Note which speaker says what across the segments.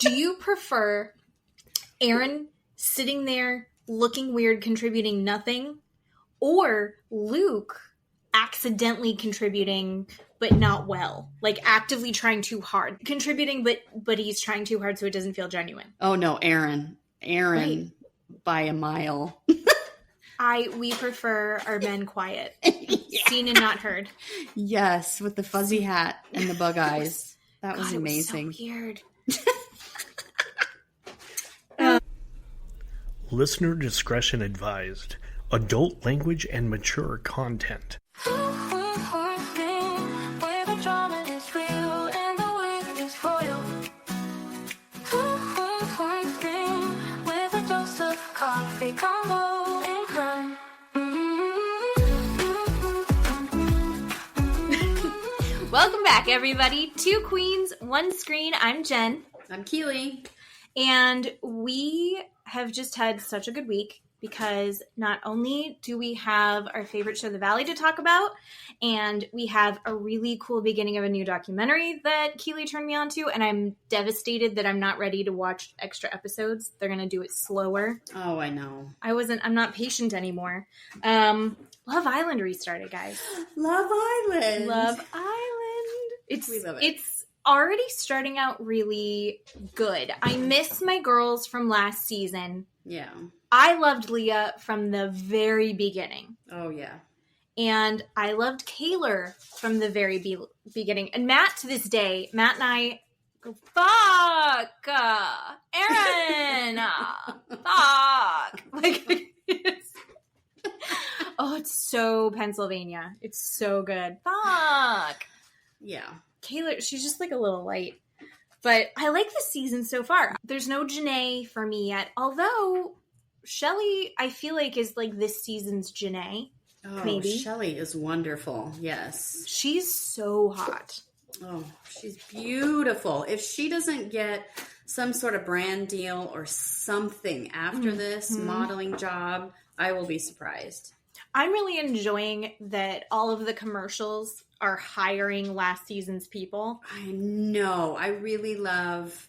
Speaker 1: Do you prefer Aaron sitting there looking weird, contributing nothing, or Luke accidentally contributing but not well, like actively trying too hard, contributing but he's trying too hard so it doesn't feel genuine?
Speaker 2: Oh no, Aaron right. By a mile.
Speaker 1: We prefer our men quiet. Yeah. Seen and not heard.
Speaker 2: Yes, with the fuzzy hat and the bug eyes. That was amazing.
Speaker 1: It was so weird.
Speaker 3: Listener discretion advised. Adult language and mature content.
Speaker 1: Welcome back, everybody. 2 Queens, 1 Screen. I'm Jen.
Speaker 2: I'm Keeley.
Speaker 1: And we have just had such a good week because not only do we have our favorite show, The Valley, to talk about, and we have a really cool beginning of a new documentary that Keeley turned me on to, and I'm devastated that I'm not ready to watch extra episodes. They're going to do it slower.
Speaker 2: Oh, I know.
Speaker 1: I'm not patient anymore. Love Island restarted, guys.
Speaker 2: Love Island.
Speaker 1: We love it. It's already starting out really good. I miss my girls from last season.
Speaker 2: Yeah.
Speaker 1: I loved Leah from the very beginning.
Speaker 2: Oh, yeah.
Speaker 1: And I loved Kaylor from the very beginning. And Matt, to this day, Matt and I go, fuck, Aaron, fuck. Like, it's so Pennsylvania. It's so good. Fuck.
Speaker 2: Yeah.
Speaker 1: Kaylor, she's just like a little light. But I like the season so far. There's no Janae for me yet. Although, Shelly, I feel like, is like this season's Janae.
Speaker 2: Oh,
Speaker 1: maybe.
Speaker 2: Shelly is wonderful. Yes.
Speaker 1: She's so hot.
Speaker 2: Oh, she's beautiful. If she doesn't get some sort of brand deal or something after this modeling job, I will be surprised.
Speaker 1: I'm really enjoying that all of the commercials are hiring last season's people.
Speaker 2: I know. I really love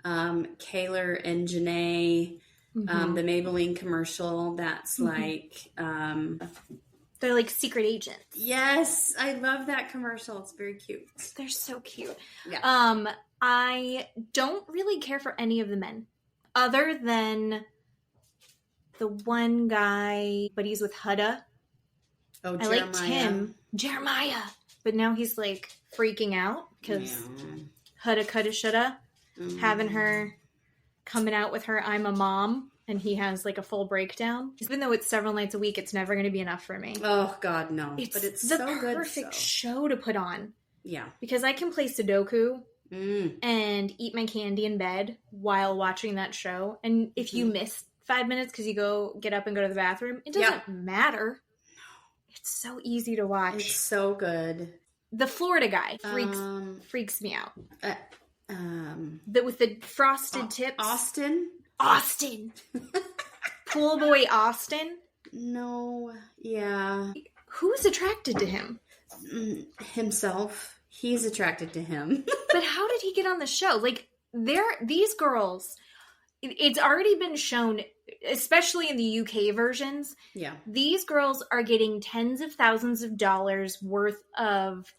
Speaker 2: Kaylor and Janae, the Maybelline commercial. That's like...
Speaker 1: they're like secret agents.
Speaker 2: Yes, I love that commercial. It's very cute.
Speaker 1: They're so cute.
Speaker 2: Yeah.
Speaker 1: I don't really care for any of the men. Other than the one guy, but he's with Huda.
Speaker 2: Oh,
Speaker 1: I liked him. Jeremiah. But now he's like freaking out because Huda coulda shoulda having her coming out with her I'm a mom, and he has like a full breakdown. Even though it's several nights a week, it's never going to be enough for me.
Speaker 2: Oh God, no. But it's
Speaker 1: the
Speaker 2: so good.
Speaker 1: perfect show to put on.
Speaker 2: Yeah.
Speaker 1: Because I can play Sudoku and eat my candy in bed while watching that show. And if you miss 5 minutes because you get up and go to the bathroom, it doesn't matter. It's so easy to watch.
Speaker 2: It's so good.
Speaker 1: The Florida guy freaks me out. With the frosted tips. Austin. Pool boy Austin.
Speaker 2: No. Yeah.
Speaker 1: Who's attracted to him?
Speaker 2: Himself. He's attracted to him.
Speaker 1: But how did he get on the show? Like, these girls, it's already been shown, especially in the UK versions. Yeah. These girls are getting tens of thousands of dollars worth of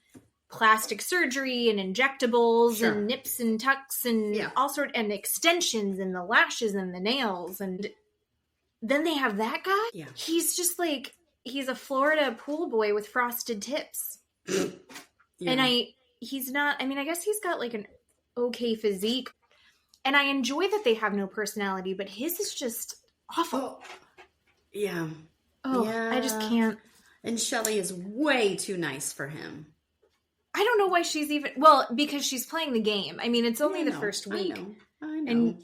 Speaker 1: plastic surgery and injectables and nips and tucks and all sorts, and extensions and the lashes and the nails. And then they have that guy. Yeah. He's just like, he's a Florida pool boy with frosted tips. And he's not, I mean, I guess he's got like an okay physique. And I enjoy that they have no personality, but his is just awful.
Speaker 2: Oh, yeah.
Speaker 1: Oh, yeah. I just can't.
Speaker 2: And Shelly is way too nice for him.
Speaker 1: I don't know why she's even... Well, because she's playing the game. I mean, it's only the first week.
Speaker 2: I know.
Speaker 1: And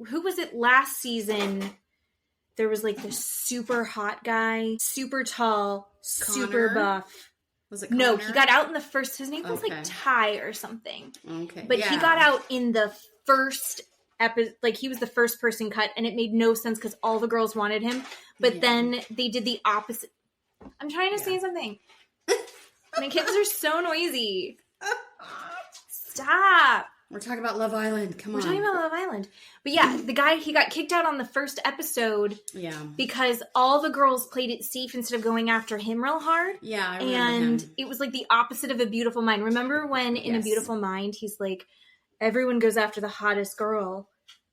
Speaker 1: who was it last season? There was like this super hot guy, super tall, super buff.
Speaker 2: Was it Connor?
Speaker 1: No, he got out in the first... His name was like Ty or something.
Speaker 2: Okay.
Speaker 1: But he got out in the first episode. Like, he was the first person cut, and it made no sense because all the girls wanted him. But then they did the opposite. I'm trying to say something. My kids are so noisy. Stop.
Speaker 2: We're talking about Love Island. Come on.
Speaker 1: We're talking about Love Island. But yeah, the guy, he got kicked out on the first episode. Yeah. Because all the girls played it safe instead of going after him real hard.
Speaker 2: Yeah, I remember him.
Speaker 1: It was like the opposite of A Beautiful Mind. Remember when in A Beautiful Mind, he's like, everyone goes after the hottest girl.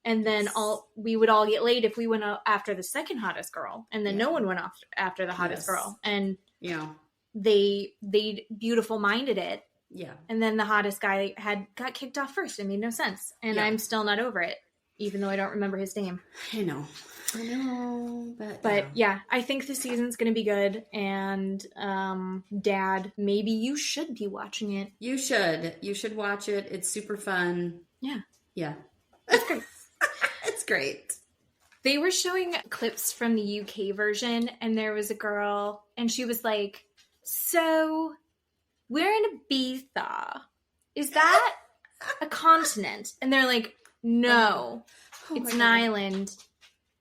Speaker 1: And then we would all get laid if we went after the second hottest girl. And then no one went after the hottest girl. And they beautiful minded it. Yeah. And then the hottest guy got kicked off first. It made no sense. And I'm still not over it, even though I don't remember his name.
Speaker 2: I know.
Speaker 1: But yeah, I think the season's going to be good. And Dad, maybe you should be watching it.
Speaker 2: You should. You should watch it. It's super fun.
Speaker 1: Yeah.
Speaker 2: Yeah.
Speaker 1: It's great.
Speaker 2: It's great.
Speaker 1: They were showing clips from the UK version, and there was a girl, and she was like, so we're in Ibiza. Is that a continent? And they're like, no, it's an island.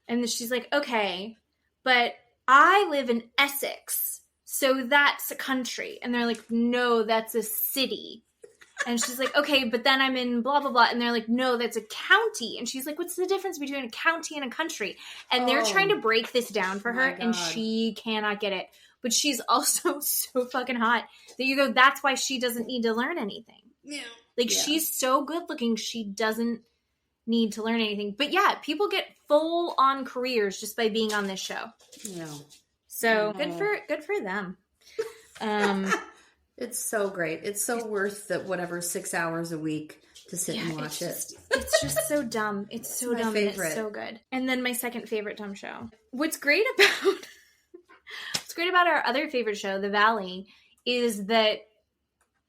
Speaker 1: And she's like, okay, but I live in Essex, so that's a country. And they're like, no, that's a city. And she's like, okay, but then I'm in blah, blah, blah. And they're like, no, that's a county. And she's like, what's the difference between a county and a country? And they're trying to break this down for her, and she cannot get it. But she's also so fucking hot that you go, that's why she doesn't need to learn anything. Yeah. Like, she's so good looking, she doesn't need to learn anything. But yeah, people get full on careers just by being on this show. Yeah. So good for them.
Speaker 2: It's so great. It's so worth that whatever 6 hours a week to sit and watch it.
Speaker 1: It's just so dumb. It's so dumb. Favorite. And it's so good. And then my second favorite dumb show. What's great about our other favorite show, The Valley, is that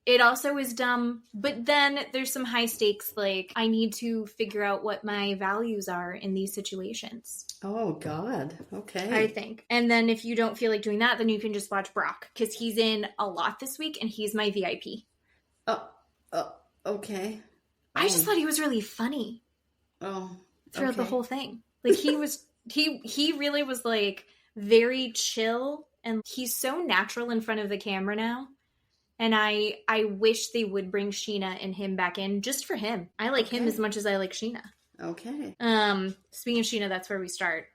Speaker 1: it also is dumb, but then there's some high stakes, like I need to figure out what my values are in these situations.
Speaker 2: Oh, God. Okay.
Speaker 1: I think. And then if you don't feel like doing that, then you can just watch Brock, because he's in a lot this week, and he's my VIP.
Speaker 2: Okay.
Speaker 1: I just thought he was really funny. Throughout the whole thing. Like, he really was, like, very chill, and he's so natural in front of the camera now. And I wish they would bring Scheana and him back in just for him. I like him as much as I like Scheana.
Speaker 2: Okay.
Speaker 1: Speaking of Scheana, that's where we start.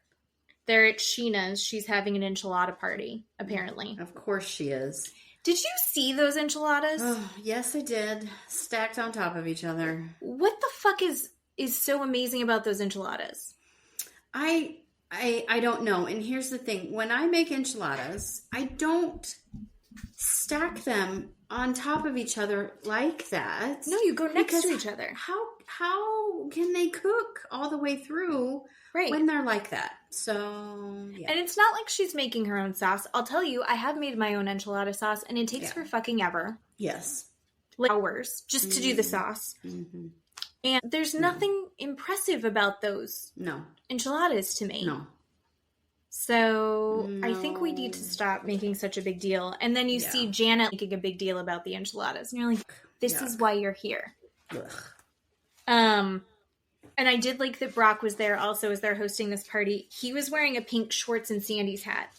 Speaker 1: They're at Sheena's. She's having an enchilada party, apparently.
Speaker 2: Of course she is.
Speaker 1: Did you see those enchiladas?
Speaker 2: Oh, yes, I did. Stacked on top of each other.
Speaker 1: What the fuck is so amazing about those enchiladas?
Speaker 2: I don't know. And here's the thing. When I make enchiladas, I don't stack them on top of each other like that.
Speaker 1: No, you go next to each other.
Speaker 2: How can they cook all the way through when they're like that? So, yeah.
Speaker 1: And it's not like she's making her own sauce. I'll tell you, I have made my own enchilada sauce, and it takes for fucking ever.
Speaker 2: Yes.
Speaker 1: Like hours just to do the sauce. Mm-hmm. And there's nothing impressive about those enchiladas to me.
Speaker 2: No.
Speaker 1: So I think we need to stop making such a big deal. And then you see Janet making a big deal about the enchiladas. And you're like, this is why you're here. Ugh. And I did like that Brock was there also as they're hosting this party. He was wearing a pink Schwartz and Sandy's hat.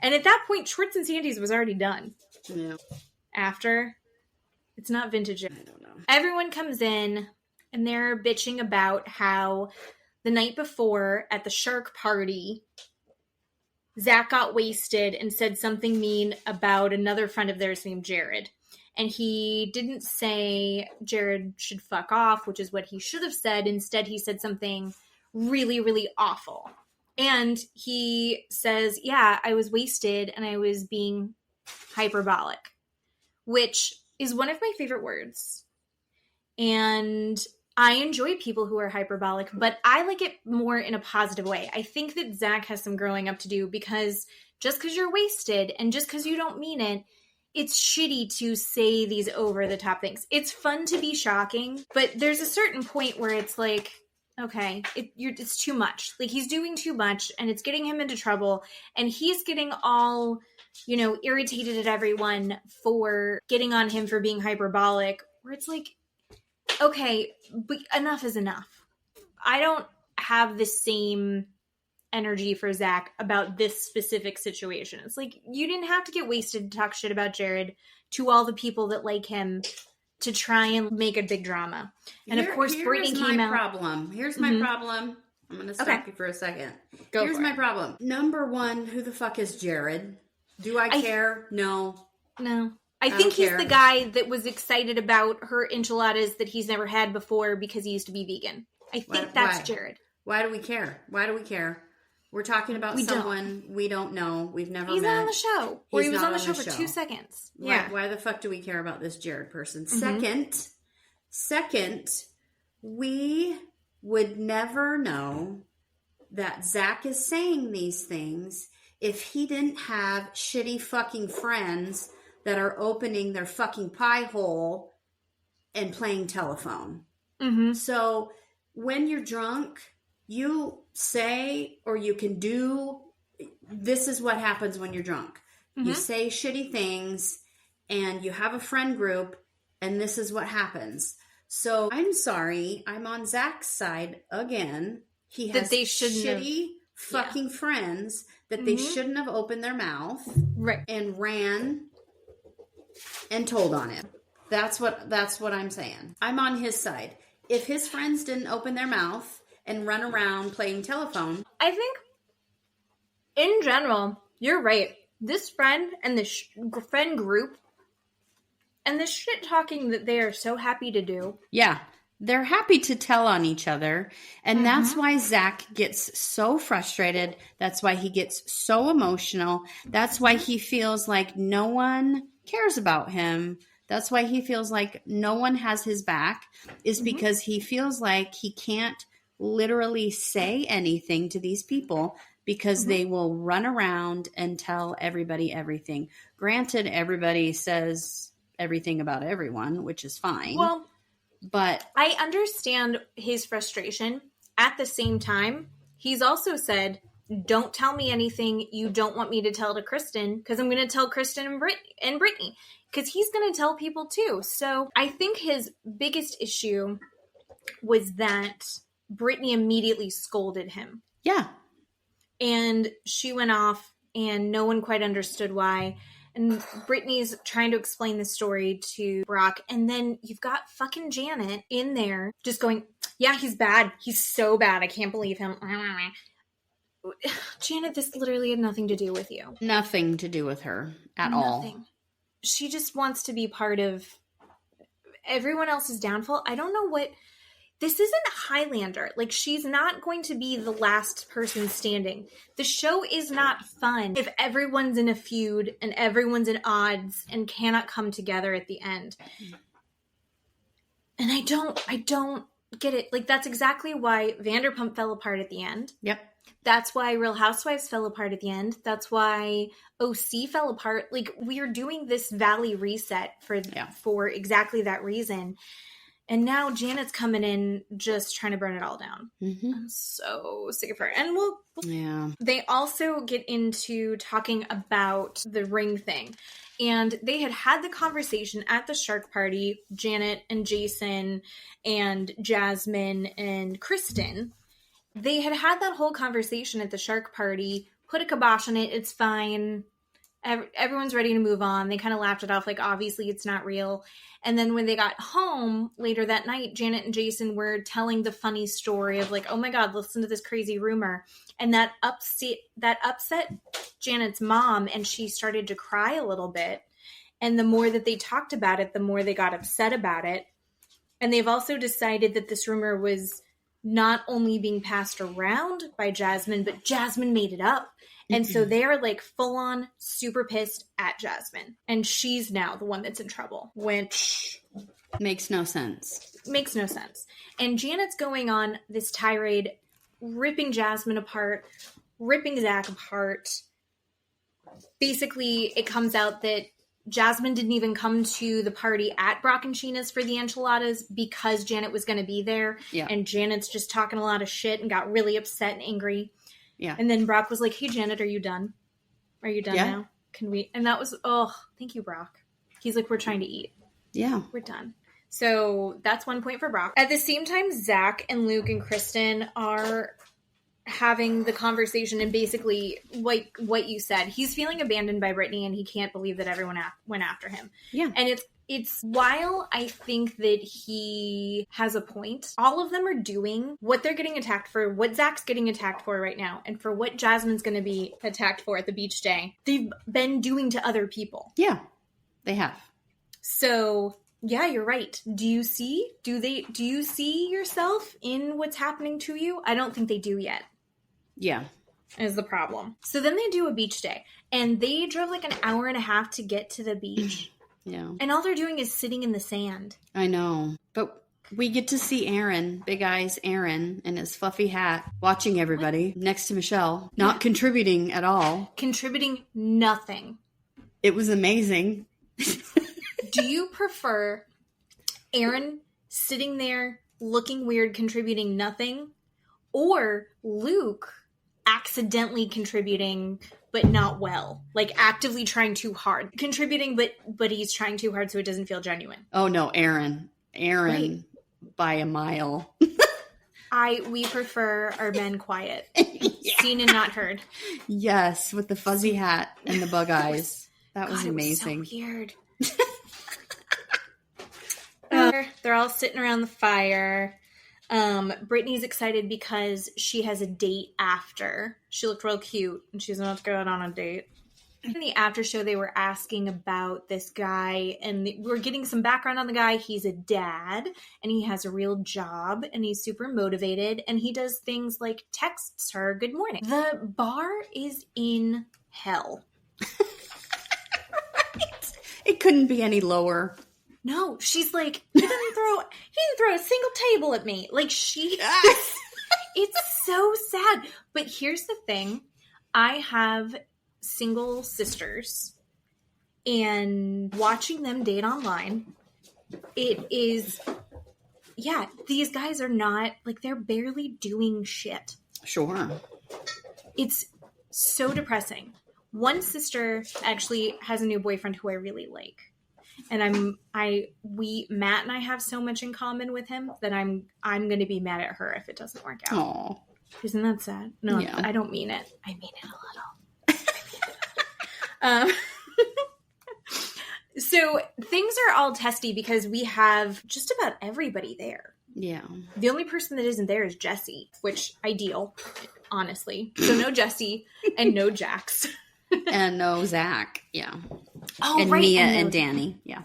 Speaker 1: And at that point, Schwartz and Sandy's was already done. Yeah. After. It's not vintage. I don't know. Everyone comes in and they're bitching about how the night before at the shark party, Zack got wasted and said something mean about another friend of theirs named Jared. And he didn't say Jared should fuck off, which is what he should have said. Instead, he said something really, really awful. And he says, yeah, I was wasted and I was being hyperbolic, which is one of my favorite words. And I enjoy people who are hyperbolic, but I like it more in a positive way. I think that Zack has some growing up to do, because just because you're wasted and just because you don't mean it, it's shitty to say these over-the-top things. It's fun to be shocking, but there's a certain point where it's like, okay, it's too much. Like, he's doing too much, and it's getting him into trouble, and he's getting all, irritated at everyone for getting on him for being hyperbolic, where it's like, okay, but enough is enough. I don't have the same energy for Zack about this specific situation. It's like, you didn't have to get wasted to talk shit about Jared to all the people that like him to try and make a big drama. And of course, Brittany came out.
Speaker 2: Here's my problem. I'm going to stop you for a second. Here's my problem. Number one, who the fuck is Jared? Do I care? No.
Speaker 1: I think he's the guy that was excited about her enchiladas that he's never had before because he used to be vegan. I think that's Jared.
Speaker 2: Why do we care? We're talking about someone we don't know. We've never met.
Speaker 1: He's not on the show. Or he was on the show for 2 seconds. Yeah.
Speaker 2: Why the fuck do we care about this Jared person? Second, we would never know that Zack is saying these things if he didn't have shitty fucking friends that are opening their fucking pie hole and playing telephone.
Speaker 1: Mm-hmm.
Speaker 2: So when you're drunk, you say, or you can do, this is what happens when you're drunk. Mm-hmm. You say shitty things and you have a friend group and this is what happens. So I'm sorry, I'm on Zack's side again. He has shitty fucking friends that they shouldn't have opened their mouth and ran and told on him. That's what I'm saying. I'm on his side. If his friends didn't open their mouth and run around playing telephone.
Speaker 1: I think, in general, you're right. This friend and this friend group and the shit talking that they are so happy to do.
Speaker 2: Yeah. They're happy to tell on each other. And that's why Zack gets so frustrated. That's why he gets so emotional. That's why he feels like no one cares about him. That's why he feels like no one has his back, is because he feels like he can't literally say anything to these people because they will run around and tell everybody everything. Granted, everybody says everything about everyone, which is fine.
Speaker 1: Well,
Speaker 2: but
Speaker 1: I understand his frustration. At the same time, he's also said, don't tell me anything you don't want me to tell to Kristen, because I'm going to tell Kristen and Brittany, because he's going to tell people too. So I think his biggest issue was that Brittany immediately scolded him.
Speaker 2: Yeah.
Speaker 1: And she went off and no one quite understood why. And Brittany's trying to explain the story to Brock. And then you've got fucking Janet in there just going, yeah, he's bad. He's so bad. I can't believe him. Janet, this literally had nothing to do with you.
Speaker 2: Nothing to do with her at all.
Speaker 1: She just wants to be part of everyone else's downfall. I don't know what... This isn't Highlander. Like, she's not going to be the last person standing. The show is not fun if everyone's in a feud and everyone's in odds and cannot come together at the end. And I don't get it. Like, that's exactly why Vanderpump fell apart at the end.
Speaker 2: Yep.
Speaker 1: That's why Real Housewives fell apart at the end. That's why OC fell apart. Like, we are doing this Valley reset for exactly that reason. And now Janet's coming in just trying to burn it all down. Mm-hmm. I'm so sick of her. And they also get into talking about the ring thing. And they had the conversation at the shark party, Janet and Jason and Jasmine and Kristen. They had that whole conversation at the shark party, put a kibosh on it. It's fine. Everyone's ready to move on. They kind of laughed it off like, obviously it's not real. And then when they got home later that night, Janet and Jason were telling the funny story of like, oh my God, listen to this crazy rumor. And that upset Janet's mom, and she started to cry a little bit. And the more that they talked about it, the more they got upset about it. And they've also decided that this rumor was not only being passed around by Jasmine, but Jasmine made it up. And so they are like full on super pissed at Jasmine. And she's now the one that's in trouble, which
Speaker 2: makes no sense.
Speaker 1: And Janet's going on this tirade, ripping Jasmine apart, ripping Zack apart. Basically, it comes out that Jasmine didn't even come to the party at Brock and Scheana's for the enchiladas because Janet was going to be there. Yeah. And Janet's just talking a lot of shit and got really upset and angry. Yeah. And then Brock was like, hey, Janet, are you done? Are you done now? Can we? And that was, thank you, Brock. He's like, we're trying to eat. Yeah. We're done. So that's 1 point for Brock. At the same time, Zack and Luke and Kristen are having the conversation, and basically like what you said, he's feeling abandoned by Brittany and he can't believe that everyone went after him. Yeah. And While I think that he has a point, all of them are doing what they're getting attacked for, what Zack's getting attacked for right now, and for what Jasmine's going to be attacked for at the beach day. They've been doing to other people.
Speaker 2: Yeah, they have.
Speaker 1: So, yeah, you're right. Do you see yourself in what's happening to you? I don't think they do yet.
Speaker 2: Yeah.
Speaker 1: Is the problem. So then they do a beach day, and they drove like an hour and a half to get to the beach.
Speaker 2: Yeah.
Speaker 1: And all they're doing is sitting in the sand.
Speaker 2: I know. But we get to see Aaron, Big Eyes Aaron, in his fluffy hat, watching everybody next to Michelle, not contributing at all.
Speaker 1: Contributing nothing.
Speaker 2: It was amazing.
Speaker 1: Do you prefer Aaron sitting there looking weird, contributing nothing, or Luke accidentally contributing but not well, like actively trying too hard, contributing but he's trying too hard so it doesn't feel genuine?
Speaker 2: Oh no, Aaron right. By a mile.
Speaker 1: We prefer our men quiet. Yeah. Seen and not heard.
Speaker 2: Yes, with the fuzzy hat and the bug eyes. That was amazing.
Speaker 1: It was so weird. They're all sitting around the fire. Brittany's excited because she has a date after. She looked real cute, and she's about to go out on a date. In the after show, they were asking about this guy, and we're getting some background on the guy. He's a dad, and he has a real job, and he's super motivated, and he does things like texts her good morning. The bar is in hell.
Speaker 2: Right. It couldn't be any lower.
Speaker 1: No, she's like, he didn't throw a single table at me. Like, it's so sad. But here's the thing. I have single sisters, and watching them date online, it is, yeah, these guys are not, like, they're barely doing shit.
Speaker 2: Sure.
Speaker 1: It's so depressing. One sister actually has a new boyfriend who I really like. And Matt and I have so much in common with him that I'm going to be mad at her if it doesn't work out.
Speaker 2: Aww.
Speaker 1: Isn't that sad? No, yeah. I don't mean it. I mean it a little. So things are all testy because we have just about everybody there.
Speaker 2: Yeah.
Speaker 1: The only person that isn't there is Jesse, which ideal, honestly. So no Jesse and no Jax.
Speaker 2: And no Zack. Yeah.
Speaker 1: Oh,
Speaker 2: and
Speaker 1: right.
Speaker 2: Nia and Danny. Yeah.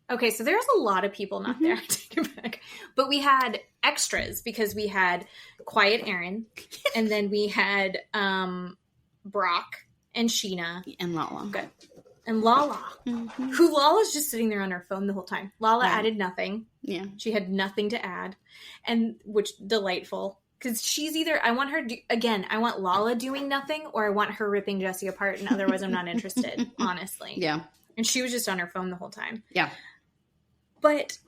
Speaker 1: Okay, so there's a lot of people not there. I take it back. But we had extras because we had Quiet Aaron, and then we had Brock and Scheana.
Speaker 2: And Lala.
Speaker 1: Good. And Lala. Mm-hmm. Who Lala's just sitting there on her phone the whole time. Lala added nothing.
Speaker 2: Yeah.
Speaker 1: She had nothing to add. And which, delightful. Because she's either, I want Lala doing nothing, or I want her ripping Jesse apart, and otherwise I'm not interested, honestly.
Speaker 2: Yeah.
Speaker 1: And she was just on her phone the whole time.
Speaker 2: Yeah.
Speaker 1: But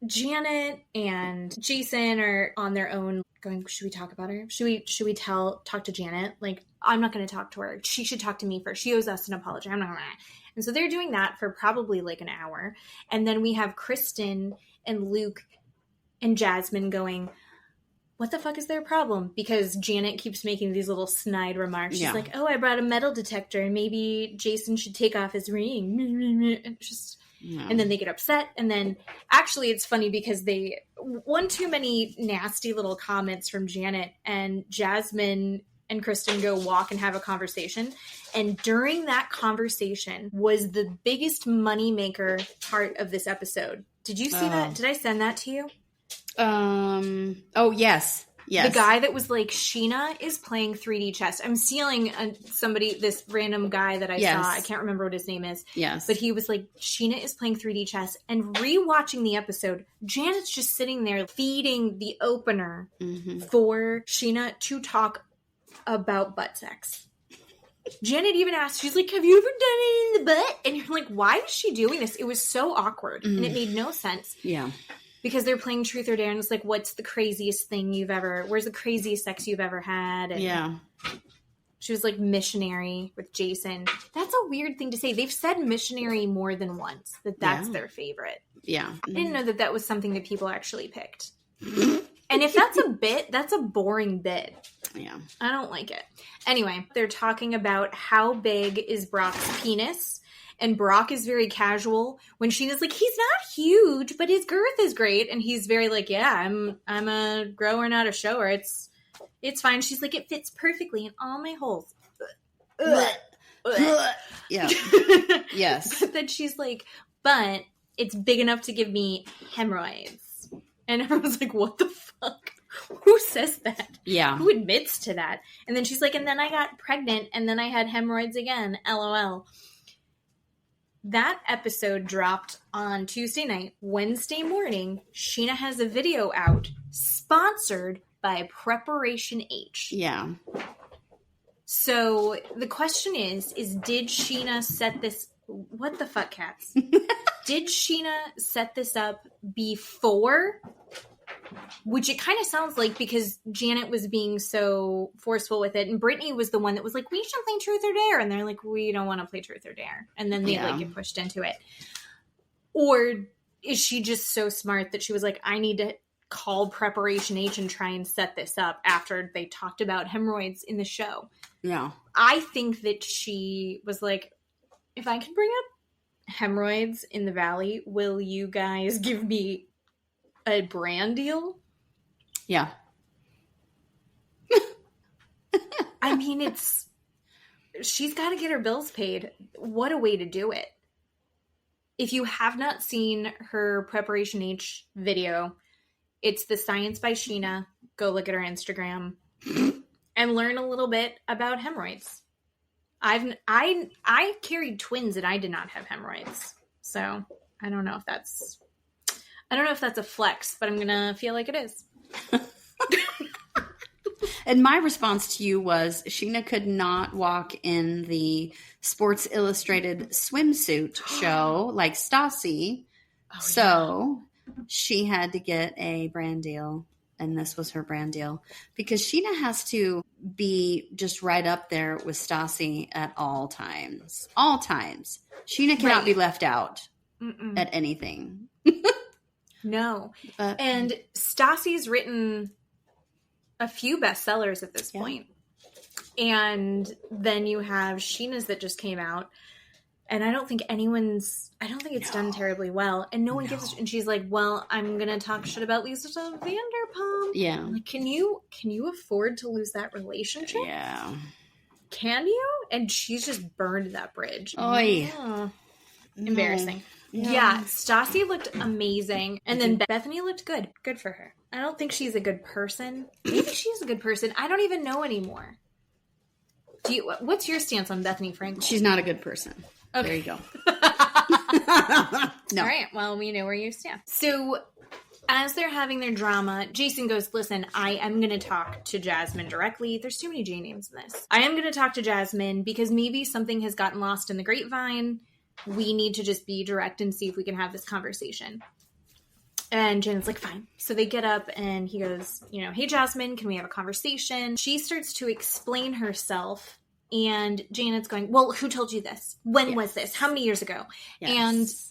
Speaker 1: Janet and Jason are on their own going, should we talk about her? Should we talk to Janet? Like, I'm not going to talk to her. She should talk to me first. She owes us an apology. I'm not going to. And so they're doing that for probably like an hour. And then we have Kristen and Luke and Jasmine going, what the fuck is their problem? Because Janet keeps making these little snide remarks. She's like, oh, I brought a metal detector, and maybe Jason should take off his ring. And then they get upset. And then actually it's funny because one too many nasty little comments from Janet, and Jasmine and Kristen go walk and have a conversation. And during that conversation was the biggest moneymaker part of this episode. Did you see that? Did I send that to you?
Speaker 2: Oh, yes. Yes.
Speaker 1: The guy that was like, Scheana is playing 3D chess. I'm stealing this random guy that I saw. I can't remember what his name is.
Speaker 2: Yes.
Speaker 1: But he was like, Scheana is playing 3D chess. And rewatching the episode, Janet's just sitting there feeding the opener for Scheana to talk about butt sex. Janet even asked, she's like, have you ever done it in the butt? And you're like, why is she doing this? It was so awkward. And it made no sense.
Speaker 2: Yeah.
Speaker 1: Because they're playing Truth or Dare, and it's like, where's the craziest sex you've ever had? And
Speaker 2: yeah.
Speaker 1: She was like missionary with Jason. That's a weird thing to say. They've said missionary more than once, that's their favorite.
Speaker 2: Yeah.
Speaker 1: I didn't know that was something that people actually picked. And if that's a bit, that's a boring bit.
Speaker 2: Yeah.
Speaker 1: I don't like it. Anyway, they're talking about how big is Brock's penis. And Brock is very casual when Scheana's like, he's not huge, but his girth is great. And he's very like, yeah, I'm a grower, not a shower. It's fine. She's like, it fits perfectly in all my holes.
Speaker 2: Yeah. Yes.
Speaker 1: But then she's like, but it's big enough to give me hemorrhoids. And everyone's like, what the fuck? Who says that?
Speaker 2: Yeah.
Speaker 1: Who admits to that? And then she's like, and then I got pregnant and then I had hemorrhoids again. LOL. That episode dropped on Tuesday night. Wednesday morning, Scheana has a video out sponsored by Preparation H.
Speaker 2: Yeah.
Speaker 1: So the question is did Scheana set this... What the fuck, cats? Did Scheana set this up before? Which it kind of sounds like, because Janet was being so forceful with it, and Brittany was the one that was like, we should play Truth or Dare, and they're like, we don't want to play Truth or Dare, and then they get pushed into it. Or is she just so smart that she was like, I need to call Preparation H and try and set this up after they talked about hemorrhoids in the show?
Speaker 2: Yeah.
Speaker 1: I think that she was like, if I can bring up hemorrhoids in the Valley, will you guys give me a brand deal?
Speaker 2: Yeah.
Speaker 1: I mean, she's got to get her bills paid. What a way to do it. If you have not seen her Preparation H video, it's the Science by Scheana. Go look at her Instagram and learn a little bit about hemorrhoids. I carried twins and I did not have hemorrhoids. So I don't know if that's a flex, but I'm going to feel like it is.
Speaker 2: And my response to you was, Scheana could not walk in the Sports Illustrated swimsuit show like Stassi. Oh, so she had to get a brand deal. And this was her brand deal. Because Scheana has to be just right up there with Stassi at all times. All times. Scheana cannot be left out at anything.
Speaker 1: No. And Stassi's written a few bestsellers at this point. And then you have Scheana's that just came out. And I don't think it's done terribly well. And no one gives and she's like, well, I'm going to talk shit about Lisa Vanderpump.
Speaker 2: Yeah.
Speaker 1: I'm like, can you afford to lose that relationship?
Speaker 2: Yeah.
Speaker 1: Can you? And she's just burned that bridge.
Speaker 2: Oy.
Speaker 1: Oh, embarrassing. Yeah, Stassi looked amazing. And then Bethany looked good. Good for her. I don't think she's a good person. Maybe she's a good person. I don't even know anymore. What's your stance on Bethany Frankel?
Speaker 2: She's not a good person. Okay. There you go.
Speaker 1: No. All right. Well, we know where you stand. So as they're having their drama, Jason goes, listen, I am going to talk to Jasmine directly. There's too many J names in this. I am going to talk to Jasmine because maybe something has gotten lost in the grapevine. We need to just be direct and see if we can have this conversation. And Janet's like, fine. So they get up and he goes, hey, Jasmine, can we have a conversation? She starts to explain herself. And Janet's going, well, who told you this? When was this? How many years ago? Yes.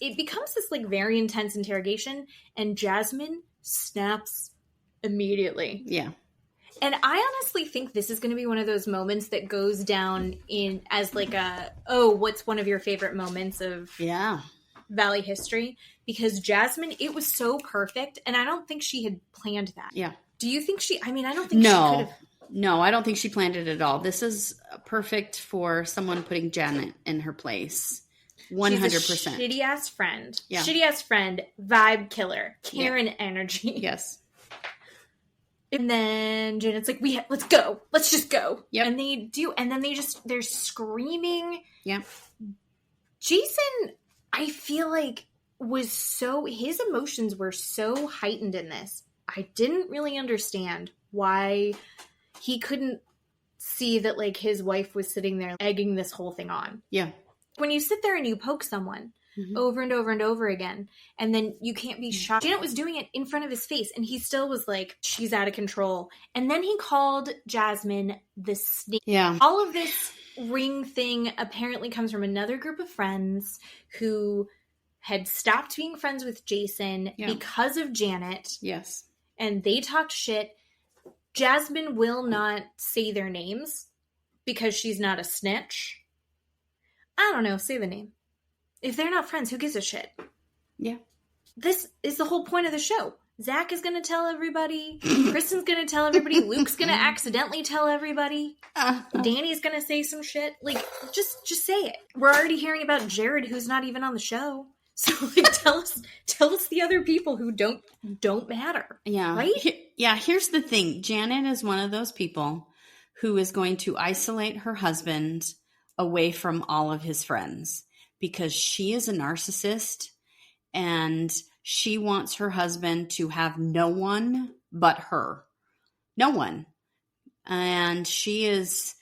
Speaker 1: And it becomes this very intense interrogation. And Jasmine snaps immediately. Yeah. And I honestly think this is going to be one of those moments that goes down as what's one of your favorite moments of Valley history? Because Jasmine, it was so perfect. And I don't think she had planned that. Yeah. Do you think I don't think she could have.
Speaker 2: No, I don't think she planned it at all. This is perfect for someone putting Janet in her place. 100%.
Speaker 1: Shitty-ass friend. Yeah. Shitty-ass friend, vibe killer, Karen energy.
Speaker 2: Yes.
Speaker 1: And then Janet's like, let's go. Let's just go.
Speaker 2: Yep.
Speaker 1: And they do. And then they're screaming.
Speaker 2: Yeah.
Speaker 1: Jason, I feel like his emotions were so heightened in this. I didn't really understand why he couldn't see that his wife was sitting there egging this whole thing on. Yeah. When you sit there and you poke someone over and over and over again, and then you can't be shocked. Janet was doing it in front of his face, and he still was like, she's out of control. And then he called Jasmine the snake. Yeah. All of this ring thing apparently comes from another group of friends who had stopped being friends with Jason because of Janet. Yes. And they talked shit. Jasmine will not say their names because she's not a snitch. I don't know. Say the name. If they're not friends, who gives a shit?
Speaker 2: Yeah.
Speaker 1: This is the whole point of the show. Zack is going to tell everybody. Kristen's going to tell everybody. Luke's going to accidentally tell everybody. Danny's going to say some shit. Like, just say it. We're already hearing about Jared, who's not even on the show. So, like, tell us the other people who don't matter.
Speaker 2: Yeah.
Speaker 1: Right?
Speaker 2: Here's the thing. Janet is one of those people who is going to isolate her husband away from all of his friends because she is a narcissist and she wants her husband to have no one but her. No one. And she is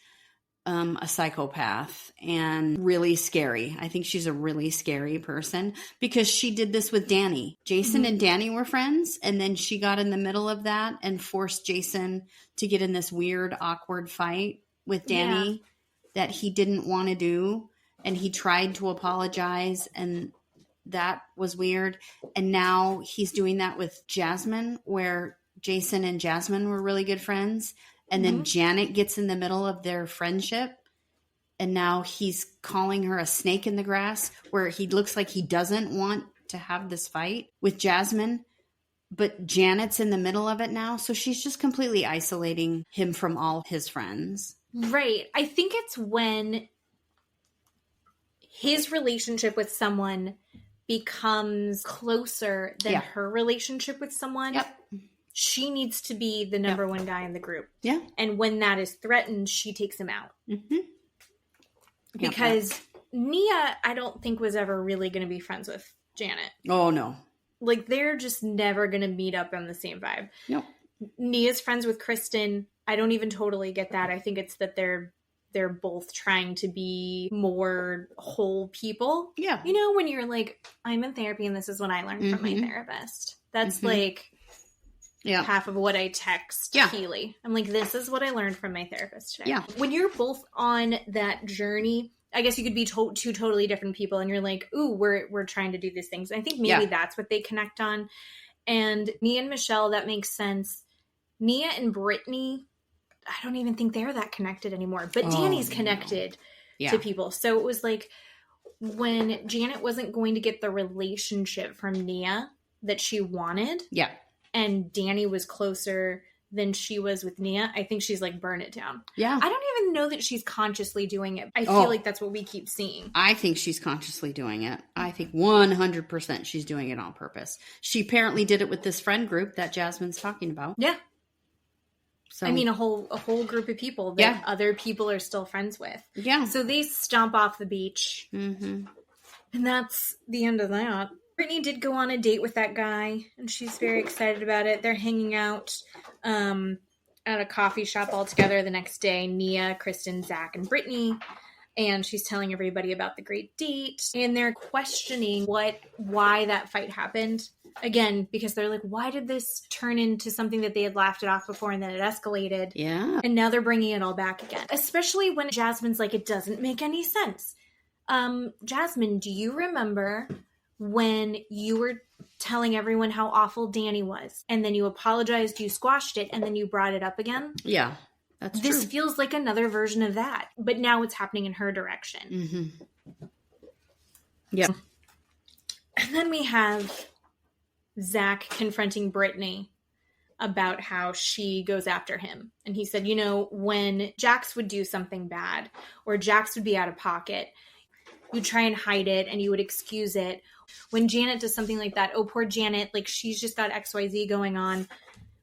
Speaker 2: a psychopath and really scary. I think she's a really scary person because she did this with Danny. Jason and Danny were friends, and then she got in the middle of that and forced Jason to get in this weird, awkward fight with Danny that he didn't want to do. And he tried to apologize, and that was weird. And now he's doing that with Jasmine, where Jason and Jasmine were really good friends. And then Janet gets in the middle of their friendship. And now he's calling her a snake in the grass, where he looks like he doesn't want to have this fight with Jasmine. But Janet's in the middle of it now. So she's just completely isolating him from all his friends.
Speaker 1: Right. I think it's when his relationship with someone becomes closer than her relationship with someone.
Speaker 2: Yep.
Speaker 1: She needs to be the number one guy in the group.
Speaker 2: Yeah.
Speaker 1: And when that is threatened, she takes him out.
Speaker 2: Mm-hmm.
Speaker 1: Because Nia, I don't think, was ever really going to be friends with Janet.
Speaker 2: Oh, no.
Speaker 1: Like, they're just never going to meet up on the same vibe.
Speaker 2: Nope.
Speaker 1: Nia's friends with Kristen. I don't even totally get that. I think it's that they're both trying to be more whole people. Yeah. You know, when you're like, I'm in therapy and this is what I learned from my therapist. That's like half of what I text Keeley. I'm like, this is what I learned from my therapist today. Yeah. When you're both on that journey, I guess you could be two totally different people and you're like, ooh, we're trying to do these things. I think maybe that's what they connect on. And Nia and Michelle, that makes sense. Nia and Brittany, I don't even think they're that connected anymore. But Danny's connected to people. So it was like when Janet wasn't going to get the relationship from Nia that she wanted. Yeah. And Danny was closer than she was with Nia. I think she's like, burn it down. Yeah. I don't even know that she's consciously doing it. I feel like that's what we keep seeing.
Speaker 2: I think she's consciously doing it. I think 100% she's doing it on purpose. She apparently did it with this friend group that Jasmine's talking about. Yeah.
Speaker 1: So, I mean, a whole group of people that other people are still friends with. Yeah. So they stomp off the beach. Mm-hmm. And that's the end of that. Brittany did go on a date with that guy, and she's very excited about it. They're hanging out at a coffee shop all together the next day. Nia, Kristen, Zack, and Brittany. And she's telling everybody about the great date. And they're questioning why that fight happened. Again, because they're like, why did this turn into something that they had laughed it off before and then it escalated? Yeah. And now they're bringing it all back again. Especially when Jasmine's like, it doesn't make any sense. Jasmine, do you remember when you were telling everyone how awful Danny was? And then you apologized, you squashed it, and then you brought it up again? Yeah. That's true. This feels like another version of that. But now it's happening in her direction. Mm-hmm. Yeah. And then we have Zack confronting Brittany about how she goes after him. And he said, you know, when Jax would do something bad or Jax would be out of pocket, you try and hide it and you would excuse it. When Janet does something like that, oh, poor Janet, like she's just got XYZ going on.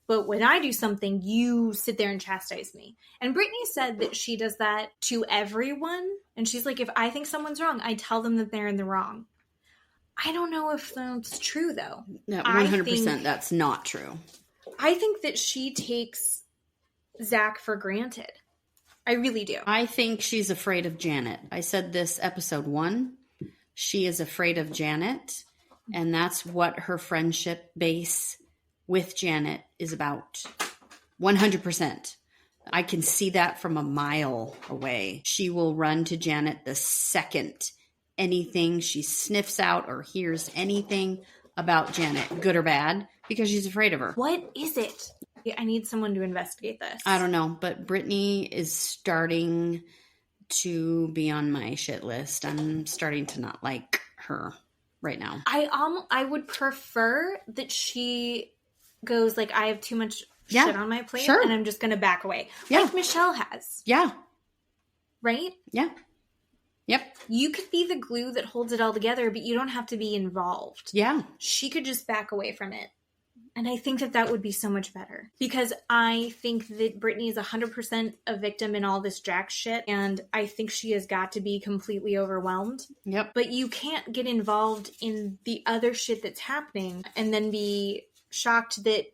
Speaker 1: But when I do something, you sit there and chastise me. And Brittany said that she does that to everyone. And she's like, if I think someone's wrong, I tell them that they're in the wrong. I don't know if that's true, though.
Speaker 2: No, 100% that's not true.
Speaker 1: I think that she takes Zack for granted. I really do.
Speaker 2: I think she's afraid of Janet. I said this episode 1. She is afraid of Janet. And that's what her friendship base with Janet is about. 100%. I can see that from a mile away. She will run to Janet the second anything she sniffs out or hears anything about Janet, good or bad, because she's afraid of her.
Speaker 1: What is it? I need someone to investigate this.
Speaker 2: I don't know, but Brittany is starting to be on my shit list. I'm starting to not like her right now.
Speaker 1: I would prefer that she goes like, I have too much shit on my plate and I'm just going to back away. Like Michelle has.
Speaker 2: Yeah.
Speaker 1: Right?
Speaker 2: Yeah. Yep.
Speaker 1: You could be the glue that holds it all together, but you don't have to be involved.
Speaker 2: Yeah.
Speaker 1: She could just back away from it. And I think that would be so much better. Because I think that Brittany is 100% a victim in all this Jack shit. And I think she has got to be completely overwhelmed.
Speaker 2: Yep.
Speaker 1: But you can't get involved in the other shit that's happening and then be shocked that,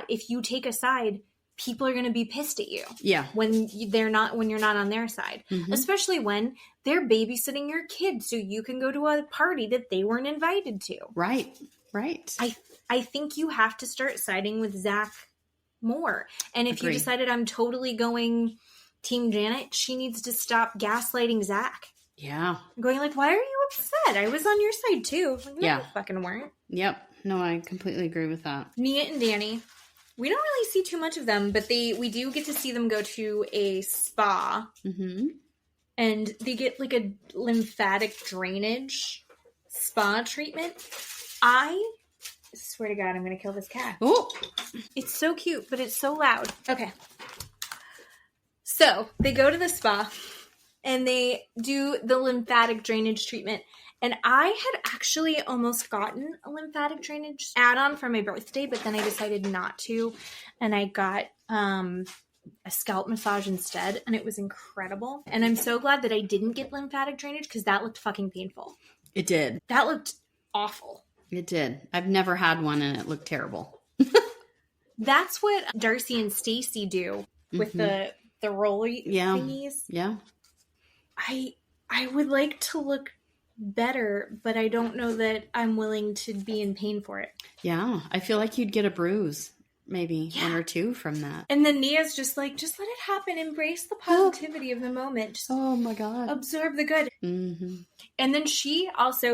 Speaker 1: if you take a side, people are going to be pissed at you.
Speaker 2: Yeah.
Speaker 1: When you're not on their side. Mm-hmm. Especially when they're babysitting your kid so you can go to a party that they weren't invited to.
Speaker 2: Right. Right.
Speaker 1: I think you have to start siding with Zack more. And if you decided I'm totally going Team Janet, she needs to stop gaslighting Zack.
Speaker 2: Yeah.
Speaker 1: Going like, why are you upset? I was on your side too. Like, no, you fucking weren't.
Speaker 2: Yep. No, I completely agree with that.
Speaker 1: Nia and Danny. We don't really see too much of them, but we do get to see them go to a spa. Mm-hmm. And they get like a lymphatic drainage spa treatment. I swear to God, I'm going to kill this cat.
Speaker 2: Oh,
Speaker 1: it's so cute, but it's so loud. Okay. So they go to the spa and they do the lymphatic drainage treatment. And I had actually almost gotten a lymphatic drainage add-on for my birthday, but then I decided not to. And I got a scalp massage instead, and it was incredible. And I'm so glad that I didn't get lymphatic drainage because that looked fucking painful.
Speaker 2: It did.
Speaker 1: That looked awful.
Speaker 2: It did. I've never had one, and it looked terrible.
Speaker 1: That's what Darcy and Stacy do with the rolly thingies.
Speaker 2: Yeah.
Speaker 1: I would like to look better, but I don't know that I'm willing to be in pain for it.
Speaker 2: Yeah. I feel like you'd get a bruise, maybe one or two from that.
Speaker 1: And then Nia's just like, just let it happen. Embrace the positivity of the moment. Just
Speaker 2: oh my God.
Speaker 1: Absorb the good. Mm-hmm. And then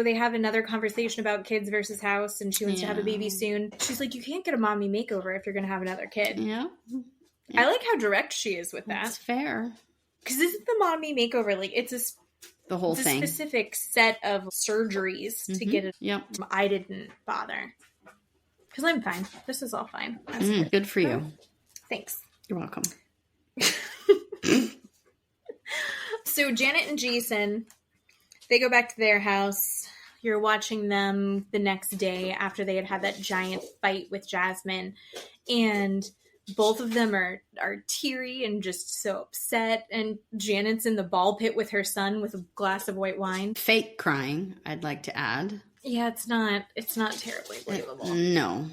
Speaker 1: they have another conversation about kids versus house, and she wants to have a baby soon. She's like, you can't get a mommy makeover if you're going to have another kid.
Speaker 2: Yeah.
Speaker 1: I like how direct she is with that.
Speaker 2: That's fair.
Speaker 1: Because this is the mommy makeover. Like, it's
Speaker 2: the whole thing.
Speaker 1: Specific set of surgeries to get it.
Speaker 2: Yep. I
Speaker 1: didn't bother. Because I'm fine. This is all fine.
Speaker 2: Good for you.
Speaker 1: Thanks.
Speaker 2: You're welcome.
Speaker 1: So Janet and Jason, they go back to their house. You're watching them the next day after they had that giant fight with Jasmine. And both of them are teary and just so upset. And Janet's in the ball pit with her son with a glass of white wine.
Speaker 2: Fake crying, I'd like to add.
Speaker 1: Yeah, it's not terribly believable.
Speaker 2: No.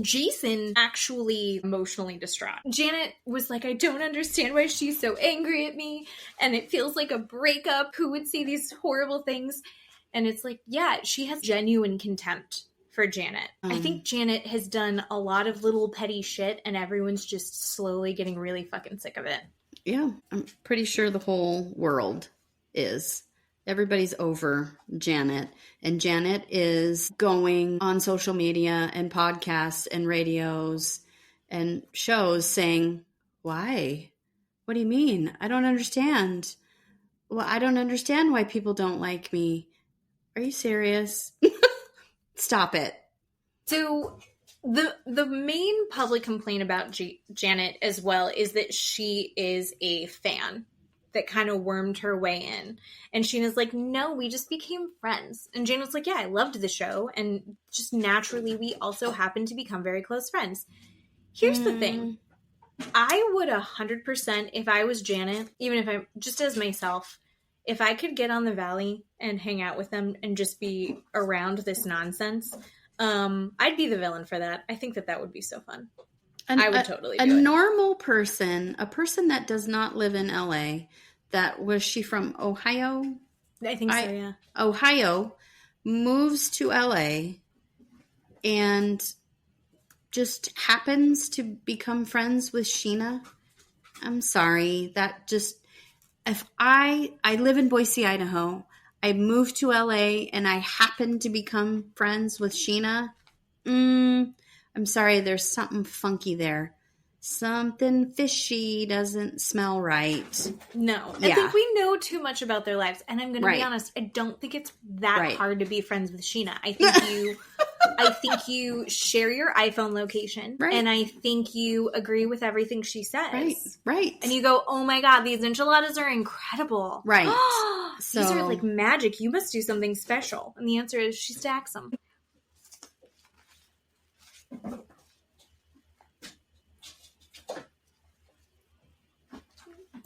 Speaker 1: Jason actually emotionally distraught. Janet was like, I don't understand why she's so angry at me. And it feels like a breakup. Who would say these horrible things? And it's like, yeah, she has genuine contempt for Janet. I think Janet has done a lot of little petty shit, and everyone's just slowly getting really fucking sick of it.
Speaker 2: Yeah, I'm pretty sure the whole world is. Everybody's over Janet, and Janet is going on social media and podcasts and radios and shows saying, why? What do you mean? I don't understand. Well, I don't understand why people don't like me. Are you serious? Stop it.
Speaker 1: So the main public complaint about Janet as well is that she is a fan that kind of wormed her way in. And Scheana's like, no, we just became friends. And Janet's like, yeah, I loved the show. And just naturally, we also happened to become very close friends. Here's the thing. I would 100%, if I was Janet, even if I'm just as myself, if I could get on the Valley and hang out with them and just be around this nonsense, I'd be the villain for that. I think that would be so fun. I would totally do it.
Speaker 2: A normal person, a person that does not live in LA, was she from Ohio?
Speaker 1: I think so, yeah.
Speaker 2: Ohio, moves to LA and just happens to become friends with Scheana. I'm sorry. If I live in Boise, Idaho, I moved to LA and I happen to become friends with Scheana, I'm sorry, there's something funky there. something fishy doesn't smell right.
Speaker 1: No. I think we know too much about their lives. And I'm going to be honest, I don't think it's that hard to be friends with Scheana. I think you share your iPhone location. Right. And I think you agree with everything she says.
Speaker 2: Right.
Speaker 1: And you go, oh my God, these enchiladas are incredible.
Speaker 2: Right.
Speaker 1: These are like magic. You must do something special. And the answer is she stacks them.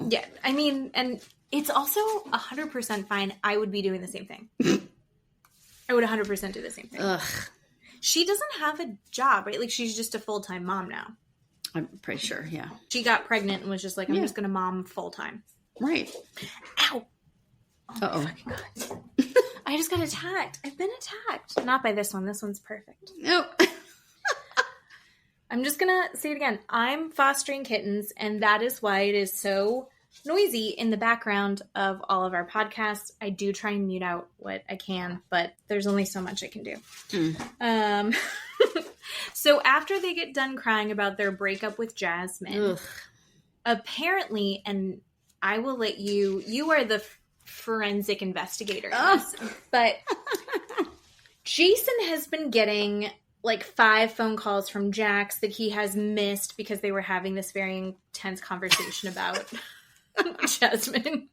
Speaker 1: Yeah, I mean, and it's also 100% fine. I would be doing the same thing. I would 100% do the same thing.
Speaker 2: Ugh.
Speaker 1: She doesn't have a job, right? Like, she's just a full-time mom now.
Speaker 2: I'm pretty sure, yeah.
Speaker 1: She got pregnant and was just like, I'm just going to mom full-time.
Speaker 2: Right.
Speaker 1: Ow.
Speaker 2: Uh-oh.
Speaker 1: I just got attacked. I've been attacked. Not by this one. This one's perfect.
Speaker 2: Nope.
Speaker 1: I'm just going to say it again. I'm fostering kittens, and that is why it is so noisy in the background of all of our podcasts. I do try and mute out what I can, but there's only so much I can do. So after they get done crying about their breakup with Jasmine, apparently, and I will let you are the forensic investigator in this, but Jason has been getting like 5 phone calls from Jax that he has missed because they were having this very intense conversation about Jasmine.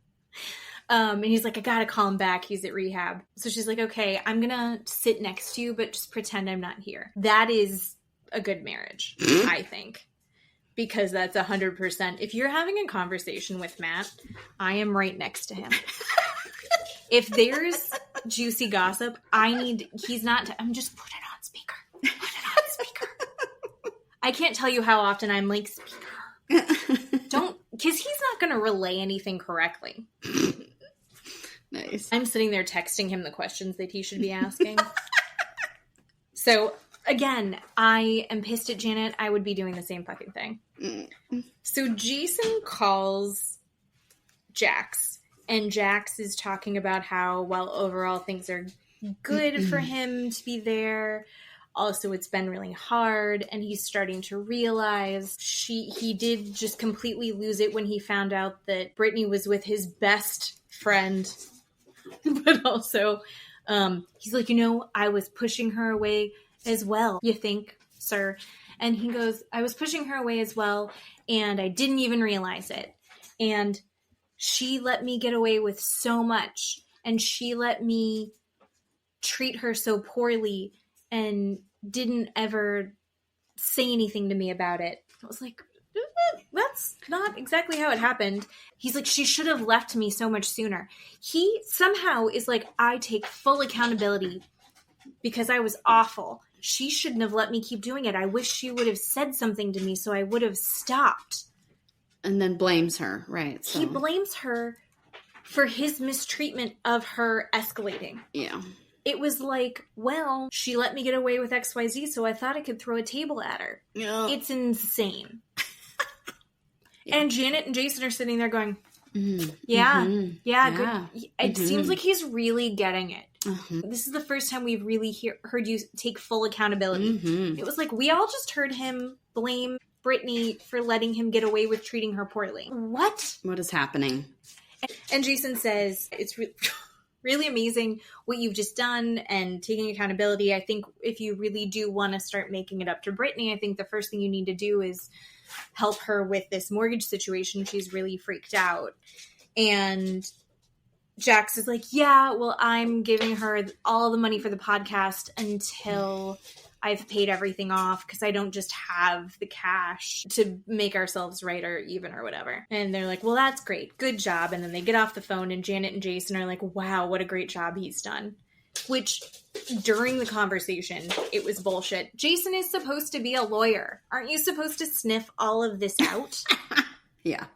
Speaker 1: And he's like, I gotta call him back. He's at rehab. So she's like, okay, I'm gonna sit next to you, but just pretend I'm not here. That is a good marriage, I think. Because that's 100%. If you're having a conversation with Matt, I am right next to him. If there's juicy gossip, he's not, I'm just put it on speaker. Put it on speaker. I can't tell you how often I'm like, speaker. Because he's not going to relay anything correctly.
Speaker 2: Nice.
Speaker 1: I'm sitting there texting him the questions that he should be asking. So, again, I am pissed at Janet. I would be doing the same fucking thing. So Jason calls Jax, and Jax is talking about how, while overall things are good for him to be there, also it's been really hard, and he's starting to realize he did just completely lose it when he found out that Brittany was with his best friend. But also, he's like, I was pushing her away as well. You think, sir? And he goes, I was pushing her away as well, and I didn't even realize it. And she let me get away with so much, and she let me treat her so poorly and didn't ever say anything to me about it. I was like, that's not exactly how it happened. He's like, she should have left me so much sooner. He somehow is like, I take full accountability because I was awful. She shouldn't have let me keep doing it. I wish she would have said something to me so I would have stopped.
Speaker 2: And then blames her, right? So.
Speaker 1: He blames her for his mistreatment of her escalating.
Speaker 2: Yeah.
Speaker 1: It was like, well, she let me get away with XYZ, so I thought I could throw a table at her.
Speaker 2: Yeah.
Speaker 1: It's insane. Yeah. And Janet and Jason are sitting there going, yeah, good. It seems like he's really getting it. This is the first time we've really heard you take full accountability. It was like, we all just heard him blame Brittany for letting him get away with treating her poorly. What?
Speaker 2: What is happening?
Speaker 1: And Jason says, it's really amazing what you've just done and taking accountability. I think if you really do want to start making it up to Brittany, I think the first thing you need to do is help her with this mortgage situation. She's really freaked out. And Jax is like, yeah, well, I'm giving her all the money for the podcast until I've paid everything off because I don't just have the cash to make ourselves right or even or whatever. And they're like, well, that's great. Good job. And then they get off the phone and Janet and Jason are like, wow, what a great job he's done. Which, during the conversation, it was bullshit. Jason is supposed to be a lawyer. Aren't you supposed to sniff all of this out?
Speaker 2: Yeah.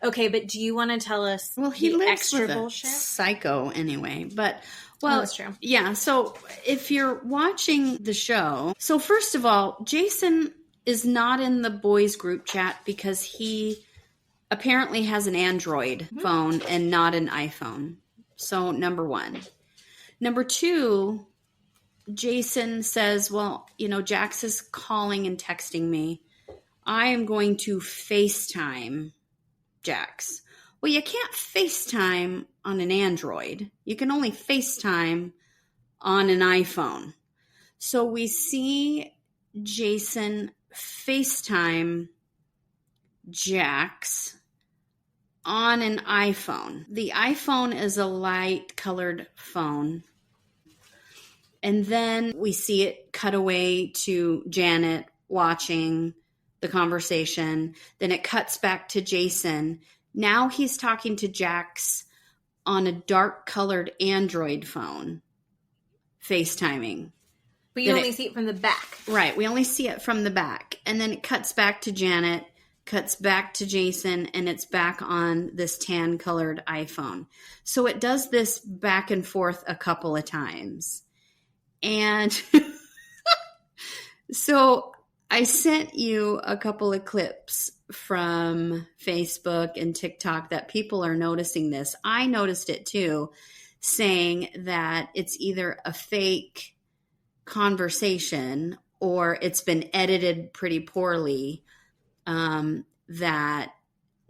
Speaker 1: Okay, but do you want to tell us
Speaker 2: he lives
Speaker 1: extra
Speaker 2: with
Speaker 1: bullshit?
Speaker 2: Psycho anyway, but that's
Speaker 1: true.
Speaker 2: Yeah, so if you're watching the show, so first of all, Jason is not in the boys group chat because he apparently has an Android phone and not an iPhone. So number one. Number two, Jason says, well, Jax is calling and texting me I am going to FaceTime Jax. Well, you can't FaceTime on an Android. You can only FaceTime on an iPhone. So we see Jason FaceTime Jax on an iPhone. The iPhone is a light colored phone. And then we see it cut away to Janet watching the conversation. Then it cuts back to Jason. Now he's talking to Jax on a dark colored Android phone, FaceTiming.
Speaker 1: But you only see it from the back.
Speaker 2: Right. We only see it from the back. And then it cuts back to Janet, cuts back to Jason, and it's back on this tan colored iPhone. So it does this back and forth a couple of times. And so I sent you a couple of clips from Facebook and TikTok that people are noticing this. I noticed it too, saying that it's either a fake conversation or it's been edited pretty poorly, that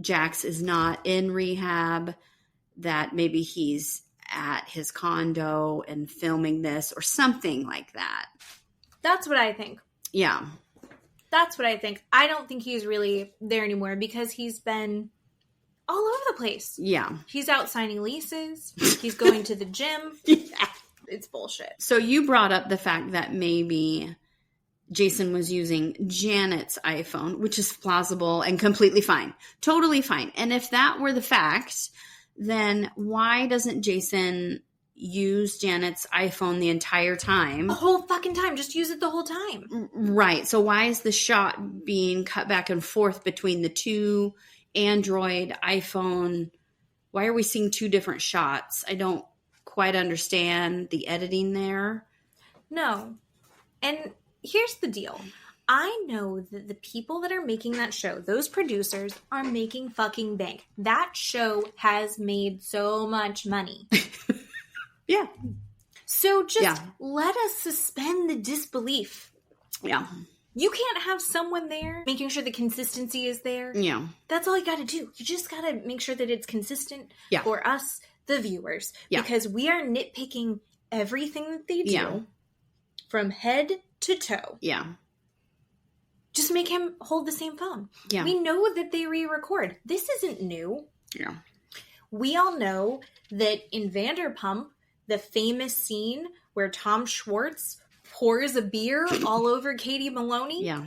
Speaker 2: Jax is not in rehab, that maybe he's at his condo and filming this or something like that.
Speaker 1: That's what I think.
Speaker 2: Yeah.
Speaker 1: That's what I think. I don't think he's really there anymore because he's been all over the place.
Speaker 2: Yeah.
Speaker 1: He's out signing leases. He's going to the gym.
Speaker 2: Yeah.
Speaker 1: It's bullshit.
Speaker 2: So you brought up the fact that maybe Jason was using Janet's iPhone, which is plausible and completely fine. Totally fine. And if that were the fact, then why doesn't Jason use Janet's iPhone the entire time?
Speaker 1: The whole fucking time. Just use it the whole time.
Speaker 2: Right. So why is the shot being cut back and forth between the two Android, iPhone? Why are we seeing two different shots? I don't quite understand the editing there.
Speaker 1: No. And here's the deal. I know that the people that are making that show, those producers, are making fucking bank. That show has made so much money.
Speaker 2: Yeah.
Speaker 1: So just let us suspend the disbelief.
Speaker 2: Yeah.
Speaker 1: You can't have someone there making sure the consistency is there.
Speaker 2: Yeah.
Speaker 1: That's all you got to do. You just got to make sure that it's consistent for us, the viewers.
Speaker 2: Yeah.
Speaker 1: Because we are nitpicking everything that they do from head to toe.
Speaker 2: Yeah.
Speaker 1: Just make him hold the same phone.
Speaker 2: Yeah.
Speaker 1: We know that they re-record. This isn't new.
Speaker 2: Yeah.
Speaker 1: We all know that in Vanderpump, the famous scene where Tom Schwartz pours a beer all over Katie Maloney.
Speaker 2: Yeah.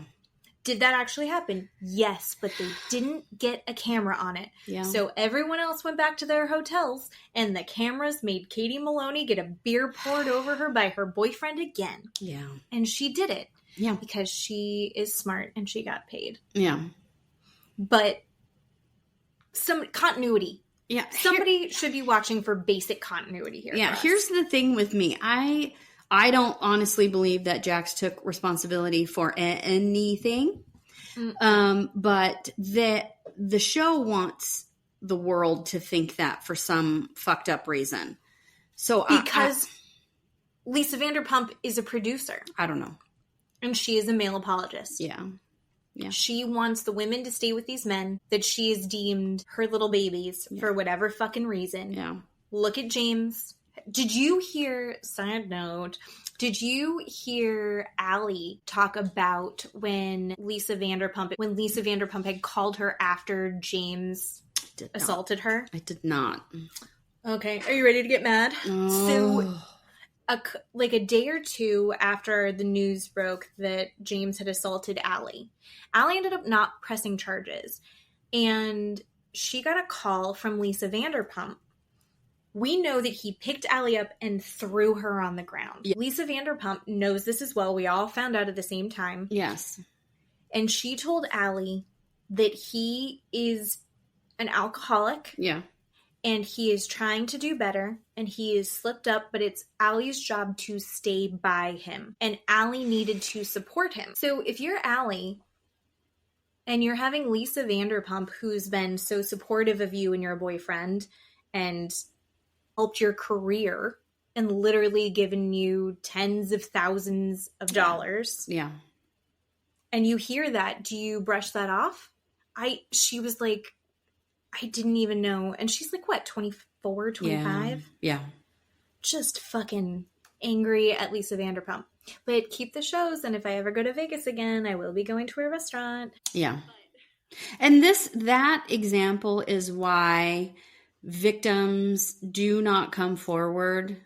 Speaker 1: Did that actually happen? Yes, but they didn't get a camera on it.
Speaker 2: Yeah.
Speaker 1: So everyone else went back to their hotels, and the cameras made Katie Maloney get a beer poured over her by her boyfriend again.
Speaker 2: Yeah.
Speaker 1: And she did it.
Speaker 2: Yeah.
Speaker 1: Because she is smart and she got paid.
Speaker 2: Yeah.
Speaker 1: But some continuity.
Speaker 2: Yeah.
Speaker 1: Somebody should be watching for basic continuity here.
Speaker 2: Yeah. Here's the thing with me. I don't honestly believe that Jax took responsibility for anything. But the show wants the world to think that for some fucked up reason. So
Speaker 1: because Lisa Vanderpump is a producer.
Speaker 2: I don't know.
Speaker 1: And she is a male apologist.
Speaker 2: Yeah. Yeah.
Speaker 1: She wants the women to stay with these men that she has deemed her little babies for whatever fucking reason.
Speaker 2: Yeah.
Speaker 1: Look at James. Did you hear, side note, did you hear Allie talk about when Lisa Vanderpump had called her after James assaulted her?
Speaker 2: I did not.
Speaker 1: Okay. Are you ready to get mad?
Speaker 2: Oh.
Speaker 1: So a day or two after the news broke that James had assaulted Allie ended up not pressing charges. And she got a call from Lisa Vanderpump. We know that he picked Allie up and threw her on the ground. Yeah. Lisa Vanderpump knows this as well. We all found out at the same time.
Speaker 2: Yes. And
Speaker 1: she told Allie that he is an alcoholic.
Speaker 2: Yeah.
Speaker 1: And he is trying to do better, and he is slipped up, but it's Allie's job to stay by him. And Allie needed to support him. So if you're Allie, and you're having Lisa Vanderpump, who's been so supportive of you and your boyfriend, and helped your career, and literally given you tens of thousands of dollars.
Speaker 2: Yeah.
Speaker 1: and you hear that, do you brush that off? She was like, I didn't even know. And she's like, what, 24, 25?
Speaker 2: Yeah.
Speaker 1: Just fucking angry at Lisa Vanderpump. But keep the shows, and if I ever go to Vegas again, I will be going to a restaurant.
Speaker 2: Yeah. And that example is why victims do not come forward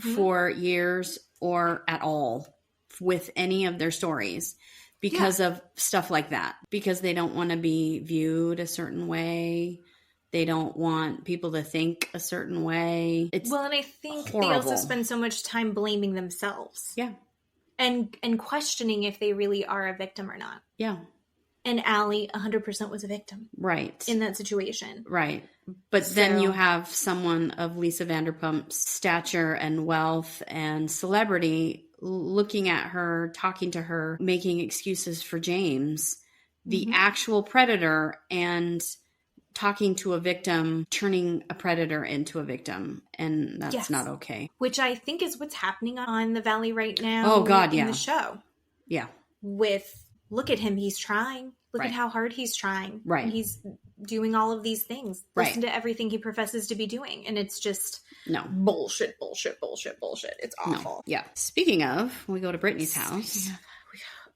Speaker 2: for years or at all with any of their stories because of stuff like that. Because they don't want to be viewed a certain way. They don't want people to think a certain way. It's
Speaker 1: and I think
Speaker 2: horrible.
Speaker 1: They also spend so much time blaming themselves.
Speaker 2: Yeah.
Speaker 1: And questioning if they really are a victim or not.
Speaker 2: Yeah.
Speaker 1: And Allie 100% was a victim.
Speaker 2: Right.
Speaker 1: In that situation.
Speaker 2: Right. But then you have someone of Lisa Vanderpump's stature and wealth and celebrity looking at her, talking to her, making excuses for James, the actual predator, and talking to a victim, turning a predator into a victim. And that's not okay.
Speaker 1: Which I think is what's happening on the Valley right now.
Speaker 2: Oh, God,
Speaker 1: in the show.
Speaker 2: Yeah.
Speaker 1: With, look at him, he's trying. Look at how hard he's trying.
Speaker 2: Right.
Speaker 1: And he's doing all of these things.
Speaker 2: Right.
Speaker 1: Listen to everything he professes to be doing. And it's just bullshit. It's awful.
Speaker 2: No. Yeah. Speaking of, we go to Brittany's house.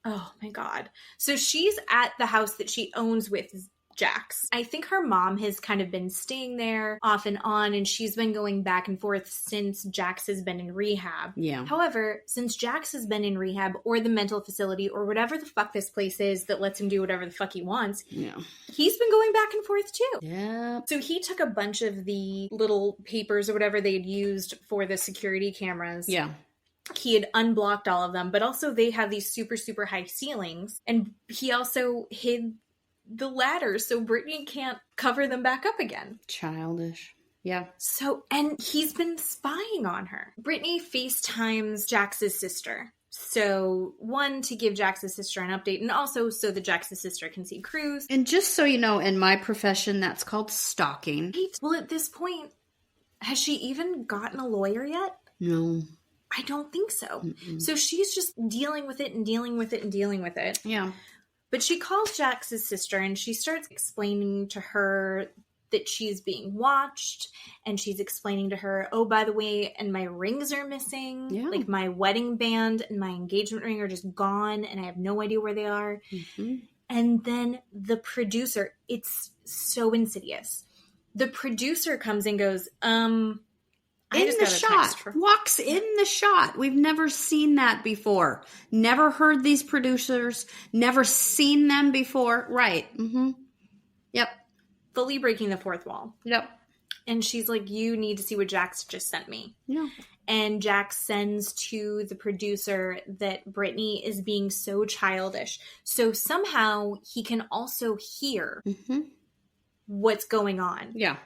Speaker 1: Oh my God. So she's at the house that she owns with Jax. I think her mom has kind of been staying there off and on, and she's been going back and forth since Jax has been in rehab.
Speaker 2: Yeah.
Speaker 1: However, since Jax has been in rehab or the mental facility or whatever the fuck this place is that lets him do whatever the fuck he wants, he's been going back and forth too.
Speaker 2: Yeah.
Speaker 1: So he took a bunch of the little papers or whatever they had used for the security cameras.
Speaker 2: Yeah.
Speaker 1: He had unblocked all of them, but also they have these super, super high ceilings. And he also hid the ladders so Brittany can't cover them back up again.
Speaker 2: Childish. Yeah.
Speaker 1: So, and he's been spying on her. Brittany FaceTimes Jax's sister. So, one, to give Jax's sister an update, and also so that Jax's sister can see Cruz.
Speaker 2: And just so you know, in my profession, that's called stalking.
Speaker 1: Well, at this point, has she even gotten a lawyer yet?
Speaker 2: No.
Speaker 1: I don't think so. So she's just dealing with it and dealing with it and dealing with it.
Speaker 2: Yeah.
Speaker 1: But she calls Jax's sister and she starts explaining to her that she's being watched, and she's explaining to her, oh, by the way, and my rings are missing.
Speaker 2: Yeah.
Speaker 1: Like my wedding band and my engagement ring are just gone and I have no idea where they are. And then the producer, it's so insidious. The producer comes and goes,
Speaker 2: in the shot. Walks in the shot. We've never seen that before. Never heard these producers. Never seen them before. Right. Yep.
Speaker 1: Fully breaking the fourth wall.
Speaker 2: Yep.
Speaker 1: And she's like, you need to see what Jax just sent me.
Speaker 2: Yeah.
Speaker 1: And Jax sends to the producer that Brittany is being so childish. So somehow he can also hear what's going on.
Speaker 2: Yeah.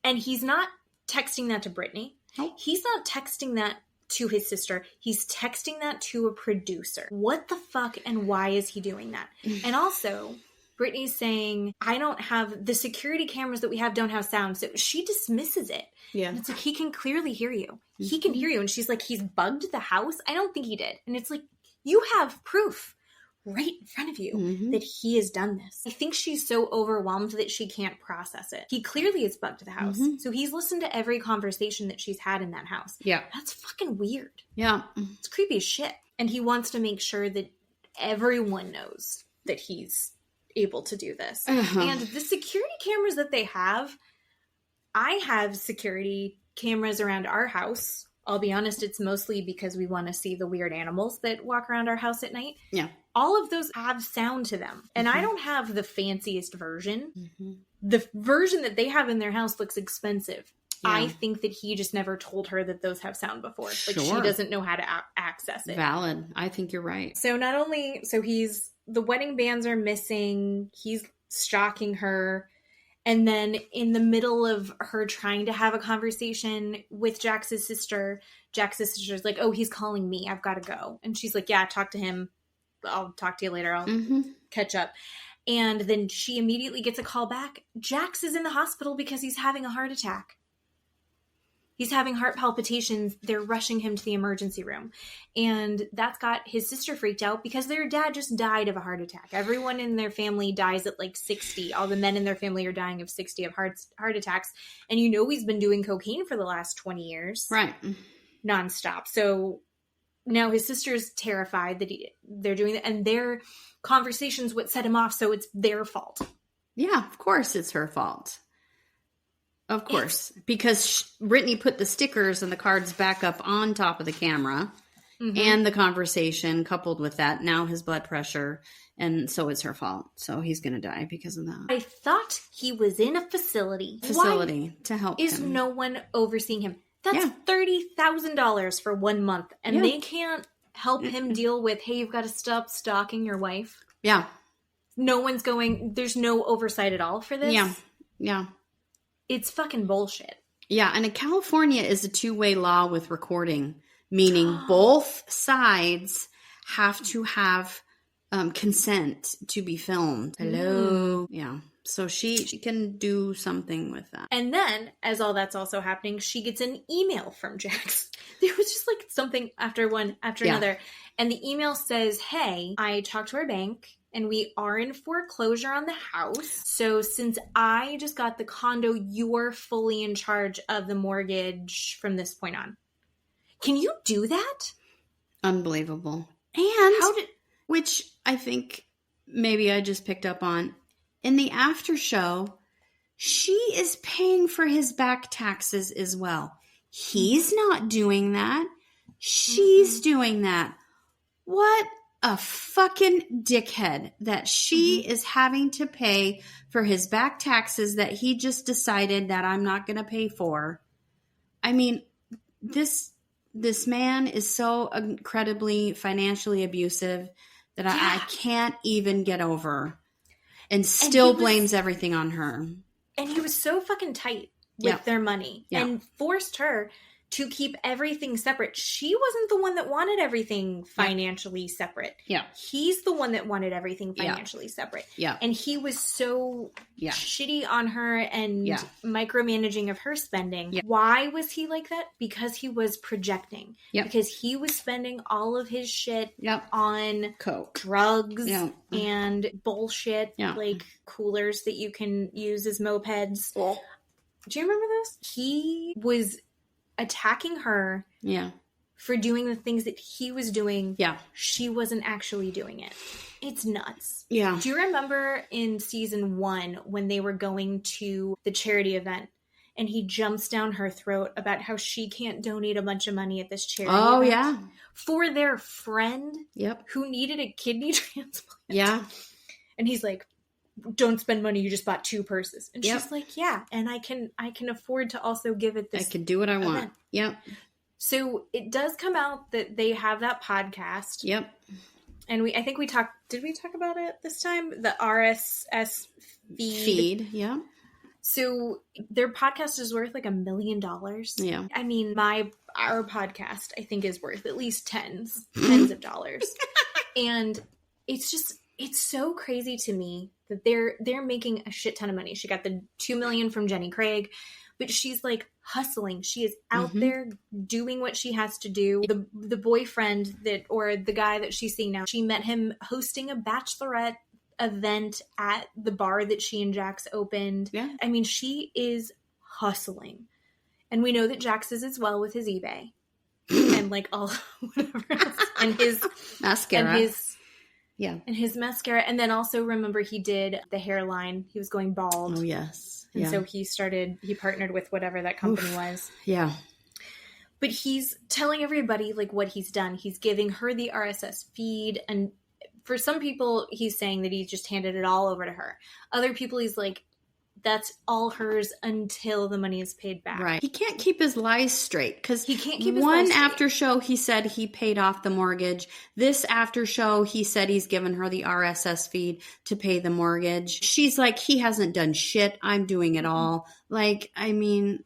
Speaker 1: And he's not texting that to Brittany.
Speaker 2: Nope.
Speaker 1: He's not texting that to his sister. He's texting that to a producer. What the fuck and why is he doing that? And also, Brittany's saying, I don't have, the security cameras that we have don't have sound. So she dismisses it.
Speaker 2: Yeah.
Speaker 1: And it's like, he can clearly hear you. He can hear you. And she's like, he's bugged the house? I don't think he did. And it's like, you have proof right in front of you that he has done this. I think she's so overwhelmed that she can't process it. He clearly has bugged the house. So he's listened to every conversation that she's had in that house.
Speaker 2: Yeah.
Speaker 1: That's fucking weird.
Speaker 2: Yeah.
Speaker 1: It's creepy as shit. And he wants to make sure that everyone knows that he's able to do this. And the security cameras that they have, I have security cameras around our house. I'll be honest, it's mostly because we want to see the weird animals that walk around our house at night.
Speaker 2: Yeah.
Speaker 1: All of those have sound to them. And I don't have the fanciest version. The version that they have in their house looks expensive. Yeah. I think that he just never told her that those have sound before. Like, she doesn't know how to access it.
Speaker 2: Valid. I think you're right.
Speaker 1: So not only, the wedding bands are missing. He's stalking her. And then in the middle of her trying to have a conversation with Jax's sister's like, oh, he's calling me. I've got to go. And she's like, yeah, talk to him. I'll talk to you later. I'll catch up. And then she immediately gets a call back. Jax is in the hospital because he's having a heart attack. He's having heart palpitations. They're rushing him to the emergency room. And that's got his sister freaked out because their dad just died of a heart attack. Everyone in their family dies at like 60. All the men in their family are dying of 60 of heart attacks. And he's been doing cocaine for the last 20 years.
Speaker 2: Right.
Speaker 1: Nonstop. So now his sister's terrified that they're doing that. And their conversation's what set him off. So it's their fault.
Speaker 2: Yeah, of course it's her fault. Of course, because Brittany put the stickers and the cards back up on top of the camera, and the conversation coupled with that. Now his blood pressure, and so it's her fault. So he's going to die because of that.
Speaker 1: I thought he was in a facility.
Speaker 2: Why to help
Speaker 1: is
Speaker 2: him.
Speaker 1: No one overseeing him? That's $30,000 for 1 month, and they can't help him deal with, hey, you've got to stop stalking your wife.
Speaker 2: Yeah.
Speaker 1: No one's going. There's no oversight at all for this.
Speaker 2: Yeah. Yeah.
Speaker 1: It's fucking bullshit.
Speaker 2: Yeah, and in California is a two-way law with recording, meaning both sides have to have consent to be filmed. Hello. Yeah. So she can do something with that.
Speaker 1: And then, as all that's also happening, she gets an email from Jax. There was just like something after another. And the email says, hey, I talked to our bank. And we are in foreclosure on the house. So since I just got the condo, you're fully in charge of the mortgage from this point on. Can you do that?
Speaker 2: Unbelievable. And which I think maybe I just picked up on. In the after show, she is paying for his back taxes as well. He's not doing that. She's doing that. What a fucking dickhead that she is having to pay for his back taxes that he just decided that I'm not going to pay for. I mean, this man is so incredibly financially abusive that I can't even get over, and still blames everything on her.
Speaker 1: And he was so fucking tight with their money and forced her to keep everything separate. She wasn't the one that wanted everything financially separate. Yeah. He's the one that wanted everything financially separate. Yeah. And he was so shitty on her and micromanaging of her spending. Yeah. Why was he like that? Because he was projecting. Yeah. Because he was spending all of his shit on
Speaker 2: coke,
Speaker 1: drugs, and bullshit, like coolers that you can use as mopeds. Oh. Do you remember those? He was attacking her for doing the things that he was doing. Yeah. She wasn't actually doing it. It's nuts. Yeah. Do you remember in season 1 when they were going to the charity event and he jumps down her throat about how she can't donate a bunch of money at this charity event? Oh, yeah. For their friend who needed a kidney transplant. Yeah. And he's like, don't spend money, you just bought 2 purses. And she's like, yeah, and I can afford to also give it this.
Speaker 2: I can do what I want. Yep.
Speaker 1: So it does come out that they have that podcast. Yep. And I think we talked, did we talk about it this time? The RSS feed. Yeah. So their podcast is worth like $1 million. Yeah. I mean, our podcast, I think, is worth at least tens of dollars. And it's so crazy to me that they're making a shit ton of money. She got the $2 million from Jenny Craig, but she's like hustling. She is out there doing what she has to do. The boyfriend or the guy that she's seeing now, she met him hosting a bachelorette event at the bar that she and Jax opened. Yeah. I mean, she is hustling. And we know that Jax is as well with his eBay and like all whatever else. And his
Speaker 2: mascara.
Speaker 1: And his mascara. And then also remember he did the hairline. He was going bald.
Speaker 2: Oh, yes.
Speaker 1: And so he partnered with whatever that company was. Yeah. But he's telling everybody like what he's done. He's giving her the RSS feed. And for some people, he's saying that he just handed it all over to her. Other people, he's like, that's all hers until the money is paid back.
Speaker 2: Right. He can't keep his lies straight because
Speaker 1: he can't keep his lies straight.
Speaker 2: One after show, he said he paid off the mortgage. This after show, he said he's given her the RSS feed to pay the mortgage. She's like, he hasn't done shit. I'm doing it all. Like, I mean,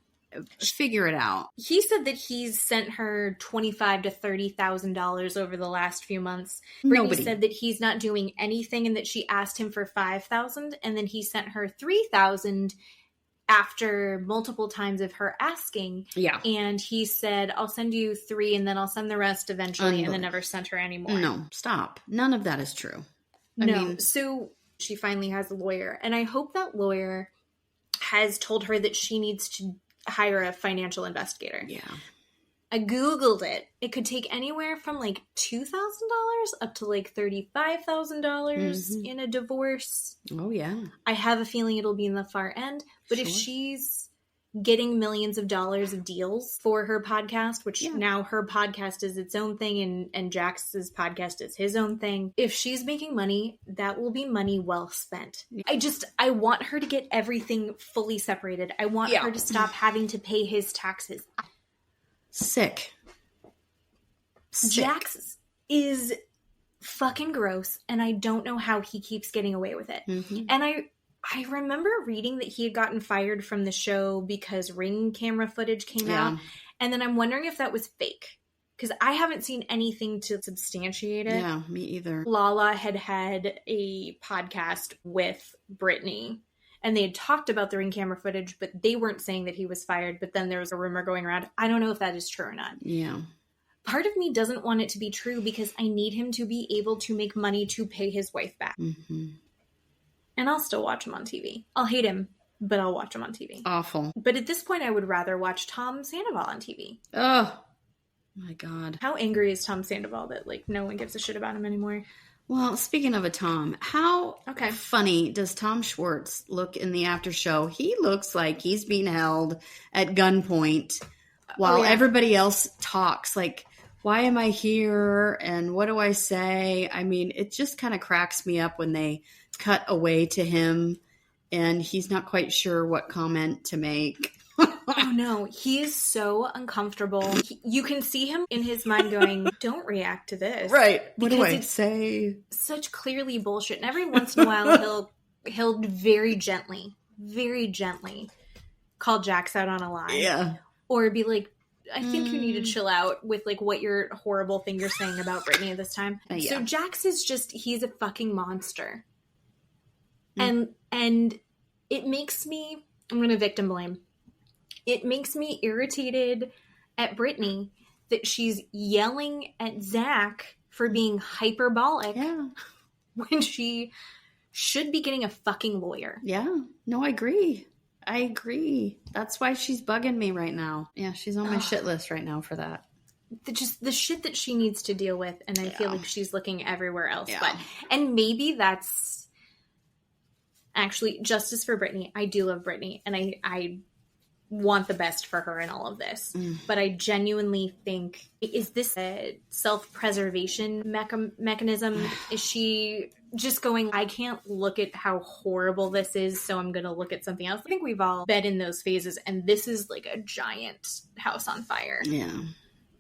Speaker 2: figure it out.
Speaker 1: He said that he's sent her $25,000 to $30,000 over the last few months. Brittany said that he's not doing anything and that she asked him for $5,000 and then he sent her $3,000 after multiple times of her asking.
Speaker 2: Yeah.
Speaker 1: And he said, I'll send you 3 and then I'll send the rest eventually, and then never sent her anymore.
Speaker 2: No, stop. None of that is true.
Speaker 1: So she finally has a lawyer, and I hope that lawyer has told her that she needs to hire a financial investigator.
Speaker 2: Yeah.
Speaker 1: I Googled it. It could take anywhere from like $2,000 up to like $35,000 in a divorce.
Speaker 2: Oh, yeah.
Speaker 1: I have a feeling it'll be in the far end. But if she's getting millions of dollars of deals for her podcast, which now her podcast is its own thing and Jax's podcast is his own thing. If she's making money, that will be money well spent. I want her to get everything fully separated. I want her to stop having to pay his taxes.
Speaker 2: Sick.
Speaker 1: Jax is fucking gross, and I don't know how he keeps getting away with it. Mm-hmm. And I remember reading that he had gotten fired from the show because Ring camera footage came out, and then I'm wondering if that was fake, because I haven't seen anything to substantiate it.
Speaker 2: Yeah, me either.
Speaker 1: Lala had a podcast with Brittany, and they had talked about the Ring camera footage, but they weren't saying that he was fired. But then there was a rumor going around. I don't know if that is true or not.
Speaker 2: Yeah.
Speaker 1: Part of me doesn't want it to be true because I need him to be able to make money to pay his wife back. Mm-hmm. And I'll still watch him on TV. I'll hate him, but I'll watch him on TV.
Speaker 2: Awful.
Speaker 1: But at this point, I would rather watch Tom Sandoval on TV.
Speaker 2: Oh, my God.
Speaker 1: How angry is Tom Sandoval that, like, no one gives a shit about him anymore?
Speaker 2: Well, speaking of a Tom, how funny does Tom Schwartz look in the after show? He looks like he's being held at gunpoint while everybody else talks. Like, why am I here? And what do I say? I mean, it just kind of cracks me up when they cut away to him and he's not quite sure what comment to make.
Speaker 1: Oh no, he is so uncomfortable. You can see him in his mind going, don't react to this.
Speaker 2: Right. What do I say?
Speaker 1: Such clearly bullshit. And every once in a while he'll very gently call Jax out on a lie.
Speaker 2: Yeah.
Speaker 1: Or be like, I think you need to chill out with like what your horrible thing you're saying about Brittany this time. Yeah. So Jax is he's a fucking monster. And it makes me, I'm going to victim blame. It makes me irritated at Brittany that she's yelling at Zack for being hyperbolic when she should be getting a fucking lawyer.
Speaker 2: Yeah. No, I agree. That's why she's bugging me right now. Yeah, she's on my shit list right now for that.
Speaker 1: Just the shit that she needs to deal with, and I feel like she's looking everywhere else. Yeah. And maybe that's actually justice for Brittany. I do love Brittany, and I want the best for her in all of this. But I genuinely think, is this a self-preservation mechanism? Is she just going, I can't look at how horrible this is, so I'm going to look at something else? I think we've all been in those phases, and this is like a giant house on fire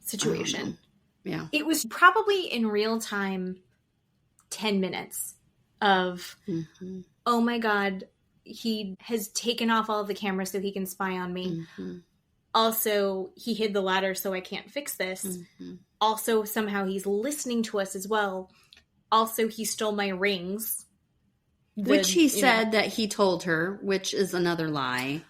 Speaker 1: situation.
Speaker 2: Yeah.
Speaker 1: It was probably in real time 10 minutes of, oh my God, he has taken off all of the cameras so he can spy on me. Also, he hid the ladder so I can't fix this. Also, somehow he's listening to us as well. Also, he stole my rings.
Speaker 2: Which he said that he told her, which is another lie.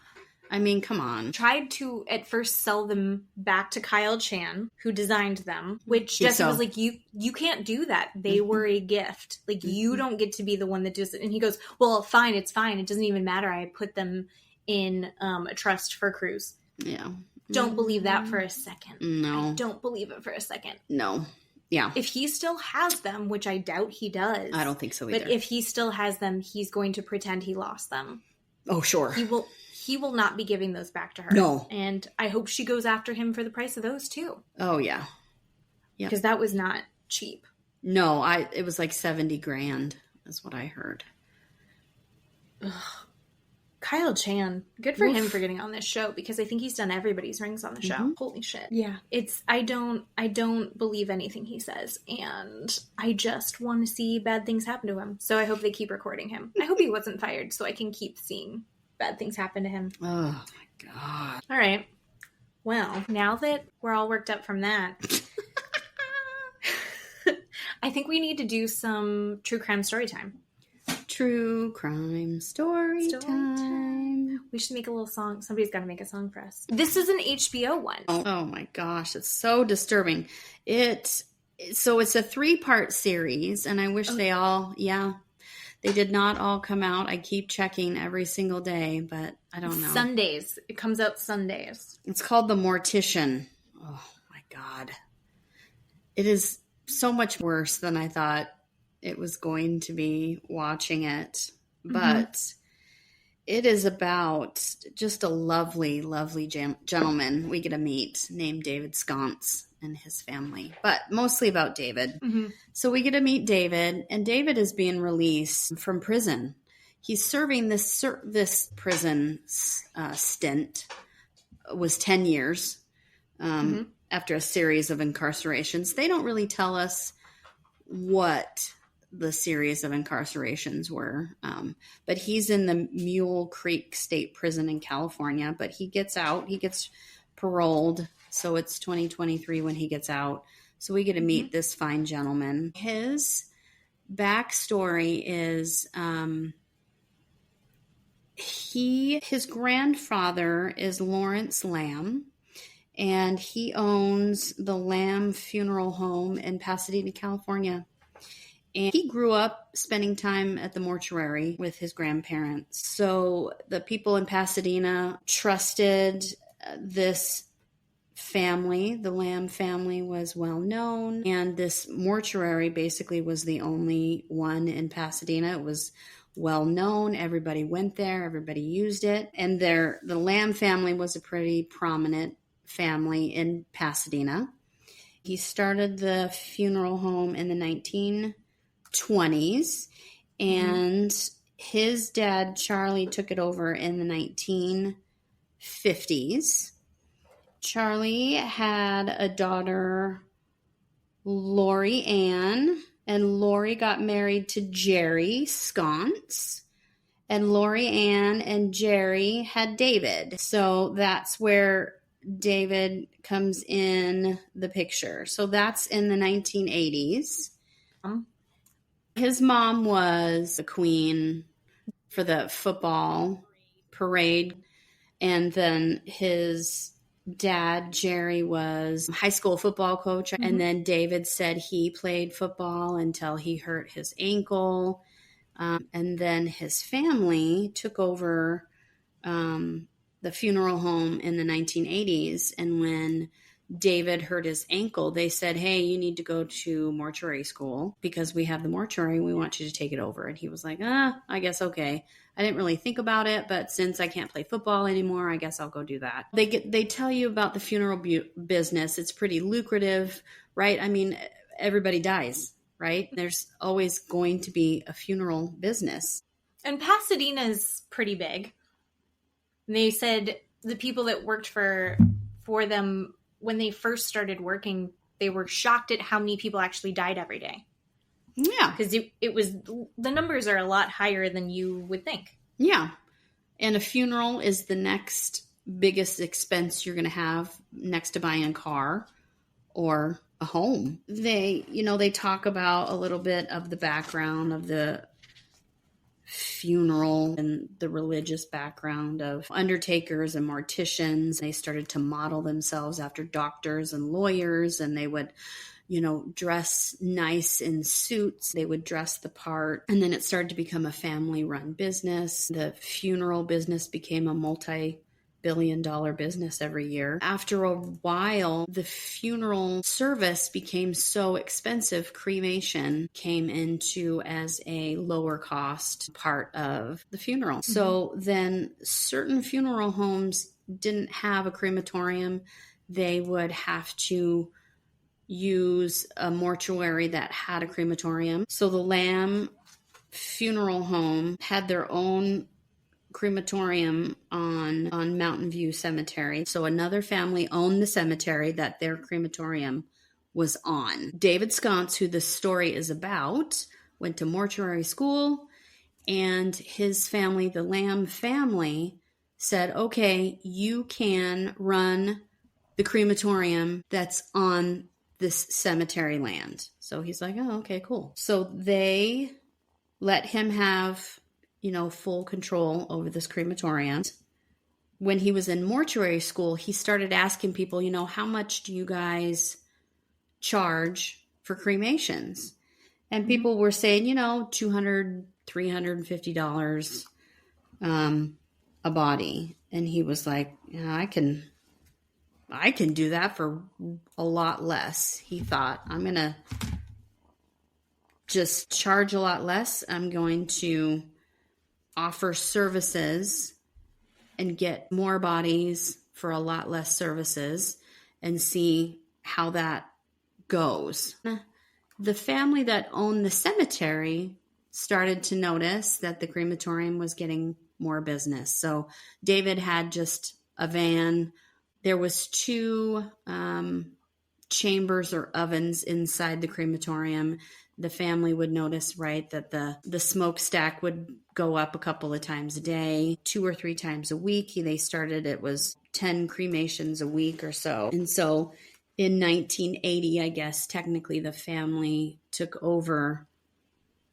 Speaker 2: I mean, come on.
Speaker 1: Tried to, at first, sell them back to Kyle Chan, who designed them, which Jessica was like, you can't do that. They were a gift. Like, you don't get to be the one that does it. And he goes, well, fine, it's fine. It doesn't even matter. I put them in a trust for Cruz.
Speaker 2: Yeah.
Speaker 1: Don't believe that for a second.
Speaker 2: No.
Speaker 1: I don't believe it for a second.
Speaker 2: No. Yeah.
Speaker 1: If he still has them, which I doubt he does.
Speaker 2: I don't think so either.
Speaker 1: But if he still has them, he's going to pretend he lost them.
Speaker 2: Oh, sure.
Speaker 1: He will not be giving those back to her.
Speaker 2: No.
Speaker 1: And I hope she goes after him for the price of those too.
Speaker 2: Oh, yeah. Yeah.
Speaker 1: Because that was not cheap.
Speaker 2: No, it was like 70 grand is what I heard.
Speaker 1: Ugh. Kyle Chan, good for him for getting on this show, because I think he's done everybody's rings on the show. Holy shit. Yeah. I don't believe anything he says, and I just want to see bad things happen to him. So I hope they keep recording him. I hope he wasn't fired so I can keep seeing bad things happen to him.
Speaker 2: Oh my God.
Speaker 1: All right. Well, now that we're all worked up from that, I think we need to do some true crime story time.
Speaker 2: True crime story time.
Speaker 1: We should make a little song. Somebody's got to make a song for us. This is an HBO one.
Speaker 2: Oh my gosh, it's so disturbing. So it's a 3-part series, and I wish they did not all come out. I keep checking every single day, but I don't know.
Speaker 1: Sundays. It comes out Sundays.
Speaker 2: It's called The Mortician. Oh my God. It is so much worse than I thought it was going to be watching it. But it is about just a lovely, lovely gentleman we get to meet named David Sconce and his family, but mostly about David. So we get to meet David, and David is being released from prison. He's serving this prison stint was 10 years after a series of incarcerations. They don't really tell us what the series of incarcerations were. But he's in the Mule Creek State Prison in California, but he gets out, he gets paroled. So it's 2023 when he gets out. So we get to meet this fine gentleman. His backstory is, his grandfather is Lawrence Lamb, and he owns the Lamb Funeral Home in Pasadena, California. And he grew up spending time at the mortuary with his grandparents. So the people in Pasadena trusted this family. The Lamb family was well known. And this mortuary basically was the only one in Pasadena. It was well known. Everybody went there. Everybody used it. And the Lamb family was a pretty prominent family in Pasadena. He started the funeral home in the 1920s, and his dad, Charlie, took it over in the 1950s. Charlie had a daughter, Lori Ann, and Lori got married to Jerry Sconce, and Lori Ann and Jerry had David. So that's where David comes in the picture. So that's in the 1980s. His mom was the queen for the football parade. And then his dad, Jerry, was a high school football coach. And then David said he played football until he hurt his ankle. And then his family took over the funeral home in the 1980s. And when David hurt his ankle, they said, hey, you need to go to mortuary school because we have the mortuary. We want you to take it over. And he was like, I guess okay. I didn't really think about it, but since I can't play football anymore, I guess I'll go do that. They tell you about the funeral business. It's pretty lucrative, right? I mean, everybody dies, right? There's always going to be a funeral business.
Speaker 1: And Pasadena's pretty big. And they said the people that worked for them when they first started working, they were shocked at how many people actually died every day.
Speaker 2: Yeah.
Speaker 1: Because it was, the numbers are a lot higher than you would think.
Speaker 2: Yeah. And a funeral is the next biggest expense you're going to have next to buying a car or a home. They talk about a little bit of the background of the funeral and the religious background of undertakers and morticians. They started to model themselves after doctors and lawyers, and they would, dress nice in suits. They would dress the part. And then it started to become a family-run business. The funeral business became a multi-billion-dollar business every year. After a while, the funeral service became so expensive, cremation came into as a lower cost part of the funeral. Mm-hmm. So then certain funeral homes didn't have a crematorium. They would have to use a mortuary that had a crematorium. So the Lamb Funeral Home had their own crematorium on Mountain View Cemetery. So another family owned the cemetery that their crematorium was on. David Sconce, who this story is about, went to mortuary school, and his family, the Lamb family, said, okay, you can run the crematorium that's on this cemetery land. So he's like, oh, okay, cool. So they let him have full control over this crematorium. when he was in mortuary school, he started asking people, how much do you guys charge for cremations? And people were saying, $200, $350 a body. And he was like, I can do that for a lot less. He thought, I'm going to just charge a lot less. I'm going to offer services and get more bodies for a lot less services and see how that goes. The family that owned the cemetery started to notice that the crematorium was getting more business. So David had just a van. There was 2 chambers or ovens inside the crematorium. The family would notice, right, that the smokestack would go up a couple of times a day, 2 or 3 times a week. They started, it was 10 cremations a week or so. And so in 1980, I guess, technically the family took over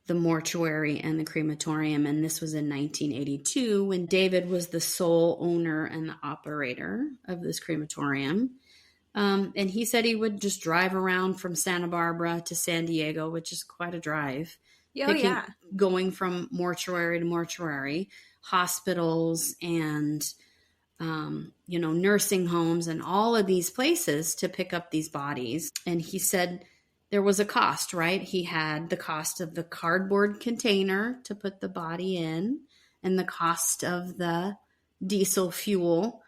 Speaker 2: the mortuary and the crematorium. And this was in 1982 when David was the sole owner and the operator of this crematorium. And he said he would just drive around from Santa Barbara to San Diego, which is quite a drive. Going from mortuary to mortuary, hospitals and, nursing homes and all of these places to pick up these bodies. And he said there was a cost, right? He had the cost of the cardboard container to put the body in and the cost of the diesel fuel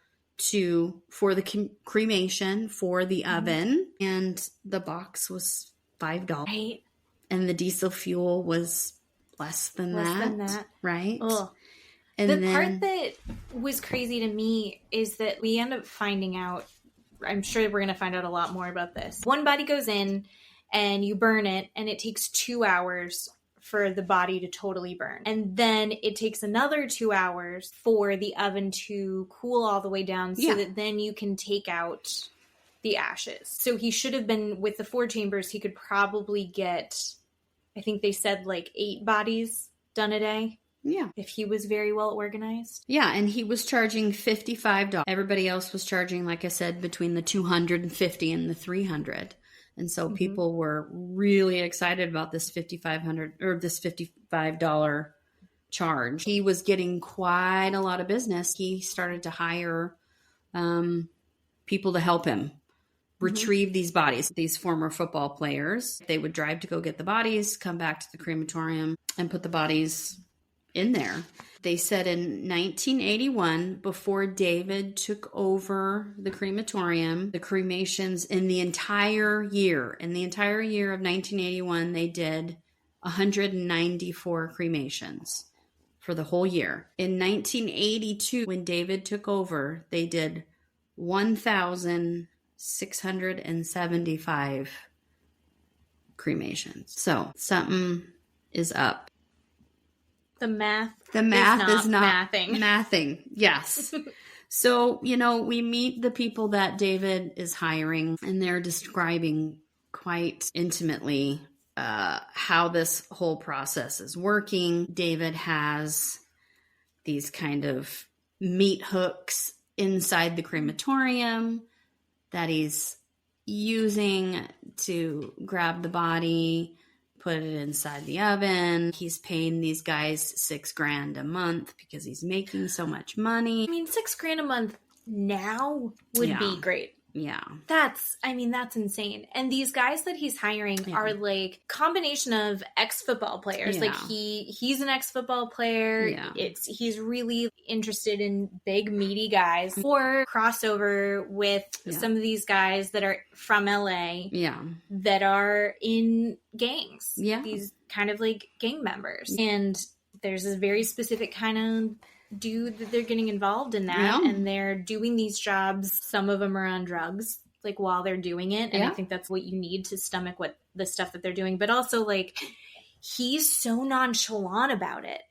Speaker 2: for the cremation, for the oven, and the box was $5.
Speaker 1: Right.
Speaker 2: And the diesel fuel was less than that. Right?
Speaker 1: Ugh. And the part that was crazy to me is that we end up finding out, I'm sure we're going to find out a lot more about this. One body goes in and you burn it, and it takes 2 hours for the body to totally burn. And then it takes another 2 hours for the oven to cool all the way down so that then you can take out the ashes. So he should have been, with the 4 chambers, he could probably get, I think they said 8 bodies done a day.
Speaker 2: Yeah.
Speaker 1: If he was very well organized.
Speaker 2: Yeah, and he was charging $55. Everybody else was charging, like I said, between the $250 and the $300. And so people were really excited about this $55 charge. He was getting quite a lot of business. He started to hire people to help him retrieve these bodies. These former football players, they would drive to go get the bodies, come back to the crematorium, and put the bodies in there. They said in 1981, before David took over the crematorium, the cremations in the entire year of 1981, they did 194 cremations for the whole year. In 1982, when David took over, they did 1,675 cremations. So something is up.
Speaker 1: The math
Speaker 2: is not
Speaker 1: mathing.
Speaker 2: Yes. So, we meet the people that David is hiring, and they're describing quite intimately how this whole process is working. David has these kind of meat hooks inside the crematorium that he's using to grab the body, put it inside the oven. He's paying these guys $6,000 a month because he's making so much money.
Speaker 1: I mean, $6,000 a month now would be great.
Speaker 2: Yeah.
Speaker 1: That's insane. And these guys that he's hiring are combination of ex-football players.
Speaker 2: Yeah.
Speaker 1: He's an ex-football player.
Speaker 2: Yeah.
Speaker 1: He's really interested in big meaty guys, or crossover with some of these guys that are from LA.
Speaker 2: Yeah.
Speaker 1: That are in gangs.
Speaker 2: Yeah.
Speaker 1: These kind of gang members. And there's this very specific kind of dude that they're getting involved in that, and they're doing these jobs. Some of them are on drugs while they're doing it, and I think that's what you need to stomach what the stuff that they're doing. But also he's so nonchalant about it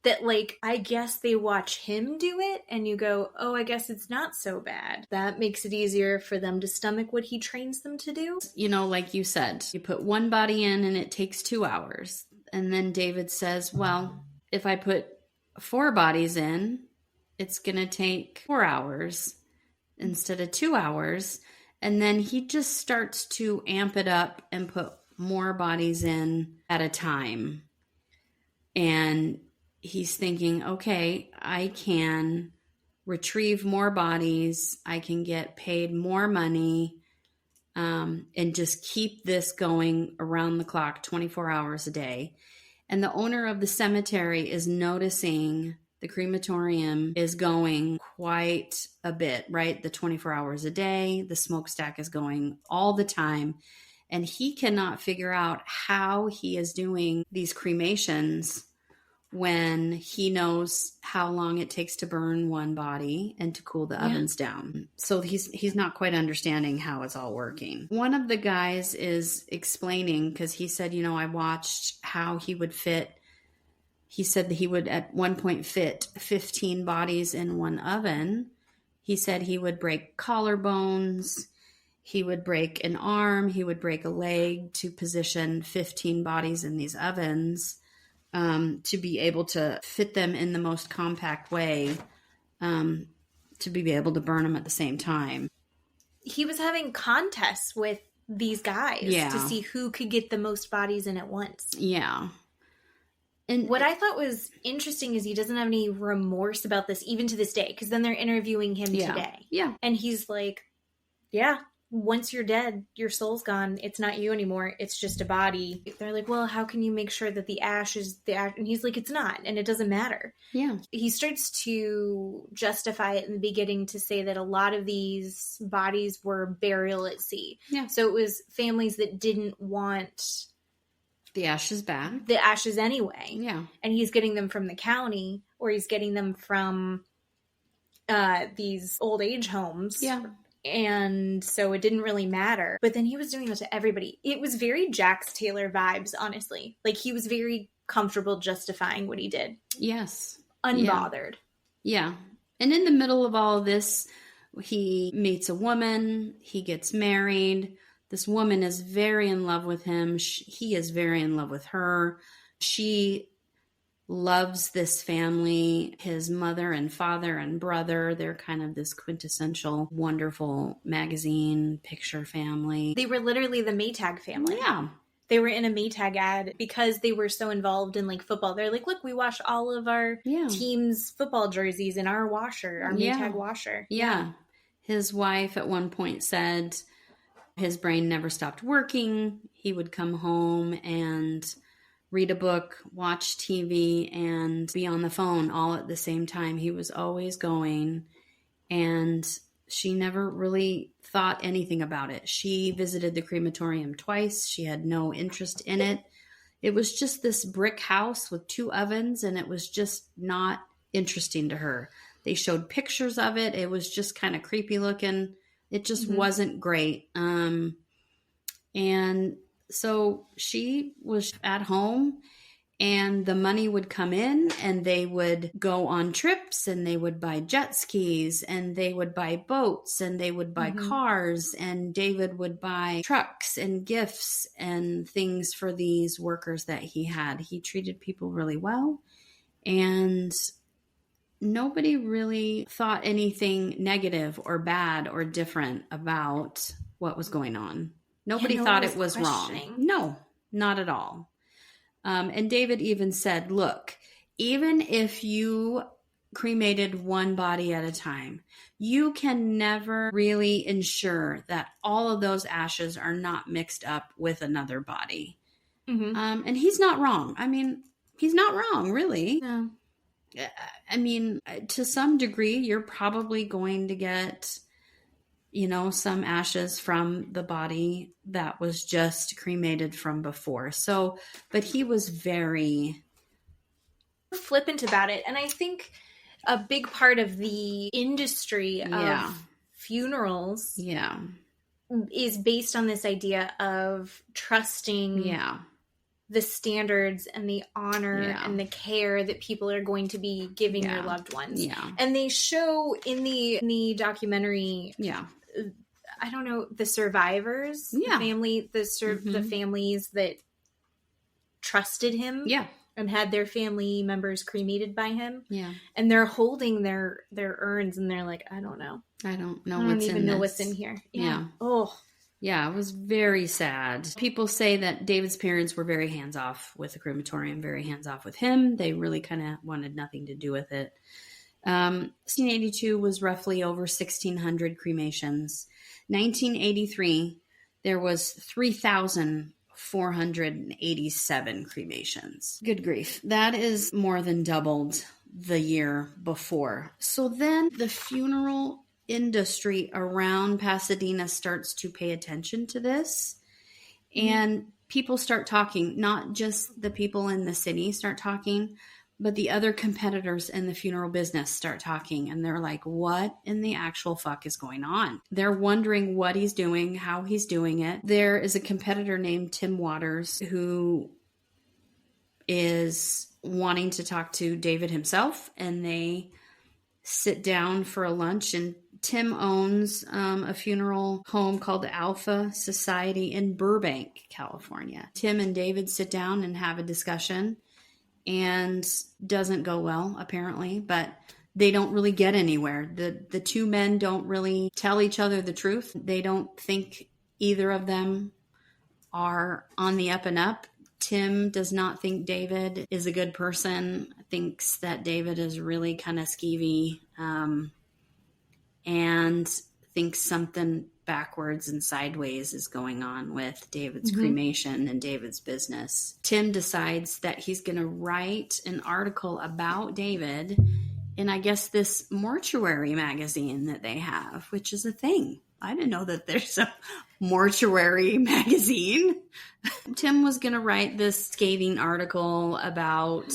Speaker 1: that I guess they watch him do it and you go, oh, I guess it's not so bad. That makes it easier for them to stomach what he trains them to do.
Speaker 2: Like you said, you put one body in and it takes 2 hours, and then David says, well, if I put 4 bodies in, it's going to take 4 hours instead of 2 hours. And then he just starts to amp it up and put more bodies in at a time. And he's thinking, okay, I can retrieve more bodies. I can get paid more money, and just keep this going around the clock, 24 hours a day. And the owner of the cemetery is noticing the crematorium is going quite a bit, right? The 24 hours a day, the smokestack is going all the time. And he cannot figure out how he is doing these cremations when he knows how long it takes to burn one body and to cool the ovens down. So he's not quite understanding how it's all working. One of the guys is explaining, because he said, I watched how he would fit. He said that he would at one point fit 15 bodies in one oven. He said he would break collarbones. He would break an arm. He would break a leg to position 15 bodies in these ovens. To be able to fit them in the most compact way, to be able to burn them at the same time.
Speaker 1: He was having contests with these guys to see who could get the most bodies in at once.
Speaker 2: Yeah. And
Speaker 1: what I thought was interesting is he doesn't have any remorse about this even to this day, because then they're interviewing him today.
Speaker 2: Yeah.
Speaker 1: And he's like, once you're dead, your soul's gone. It's not you anymore. It's just a body. They're like, well, how can you make sure that the ash is the ash? And he's like, it's not, and it doesn't matter.
Speaker 2: Yeah.
Speaker 1: He starts to justify it in the beginning to say that a lot of these bodies were burial at sea.
Speaker 2: Yeah.
Speaker 1: So it was families that didn't want
Speaker 2: the ashes back.
Speaker 1: The ashes anyway.
Speaker 2: Yeah.
Speaker 1: And he's getting them from the county, or he's getting them from these old age homes.
Speaker 2: Yeah.
Speaker 1: And so it didn't really matter. But then he was doing it to everybody. It was very Jax Taylor vibes, honestly. Like, he was very comfortable justifying what he did.
Speaker 2: Yes.
Speaker 1: Unbothered.
Speaker 2: Yeah. And in the middle of all of this, he meets a woman. He gets married. This woman is very in love with him. He is very in love with her. She loves this family, his mother and father and brother. They're kind of this quintessential, wonderful magazine picture family.
Speaker 1: They were literally the Maytag family.
Speaker 2: Yeah.
Speaker 1: They were in a Maytag ad because they were so involved in like football. They're like, look, we wash all of our team's football jerseys in our washer, our Maytag washer.
Speaker 2: Yeah. His wife at one point said his brain never stopped working. He would come home and read a book, watch TV, and be on the phone all at the same time. He was always going, and she never really thought anything about it. She visited the crematorium twice. She had no interest in it. It was just this brick house with 2 ovens, and it was just not interesting to her. They showed pictures of it. It was just kind of creepy looking. It just wasn't great. And so she was at home, and the money would come in, and they would go on trips, and they would buy jet skis, and they would buy boats, and they would buy cars, and David would buy trucks and gifts and things for these workers that he had. He treated people really well, and nobody really thought anything negative or bad or different about what was going on. Nobody thought it was wrong. No, not at all. And David even said, look, even if you cremated one body at a time, you can never really ensure that all of those ashes are not mixed up with another body. And he's not wrong. I mean, he's not wrong, really.
Speaker 1: No.
Speaker 2: I mean, to some degree, you're probably going to get, some ashes from the body that was just cremated from before. So, but he was very
Speaker 1: flippant about it. And I think a big part of the industry of funerals is based on this idea of trusting the standards and the honor and the care that people are going to be giving their loved ones. And they show in the documentary, I don't know, the survivors, the families that trusted him and had their family members cremated by him.
Speaker 2: Yeah.
Speaker 1: And they're holding their urns and they're like, I don't know.
Speaker 2: I don't
Speaker 1: even know what's in here. Yeah. Oh.
Speaker 2: Yeah, it was very sad. People say that David's parents were very hands-off with the crematorium, very hands-off with him. They really kind of wanted nothing to do with it. 1982 was roughly over 1,600 cremations. 1983, there was 3,487 cremations. Good grief. That is more than doubled the year before. So then the funeral industry around Pasadena starts to pay attention to this, and people start talking. Not just the people in the city start talking, but the other competitors in the funeral business start talking, and they're like, what in the actual fuck is going on? They're wondering what he's doing, how he's doing it. There is a competitor named Tim Waters who is wanting to talk to David himself, and they sit down for a lunch. And Tim owns a funeral home called the Alpha Society in Burbank, California. Tim and David sit down and have a discussion, and doesn't go well, apparently, but they don't really get anywhere. The two men don't really tell each other the truth. They don't think either of them are on the up and up. Tim does not think David is a good person, thinks that David is really kind of skeevy, and thinks something backwards and sideways is going on with David's cremation and David's business. Tim decides that he's going to write an article about David in, I guess, this mortuary magazine that they have, which is a thing. I didn't know that there's a mortuary magazine. Tim was going to write this scathing article about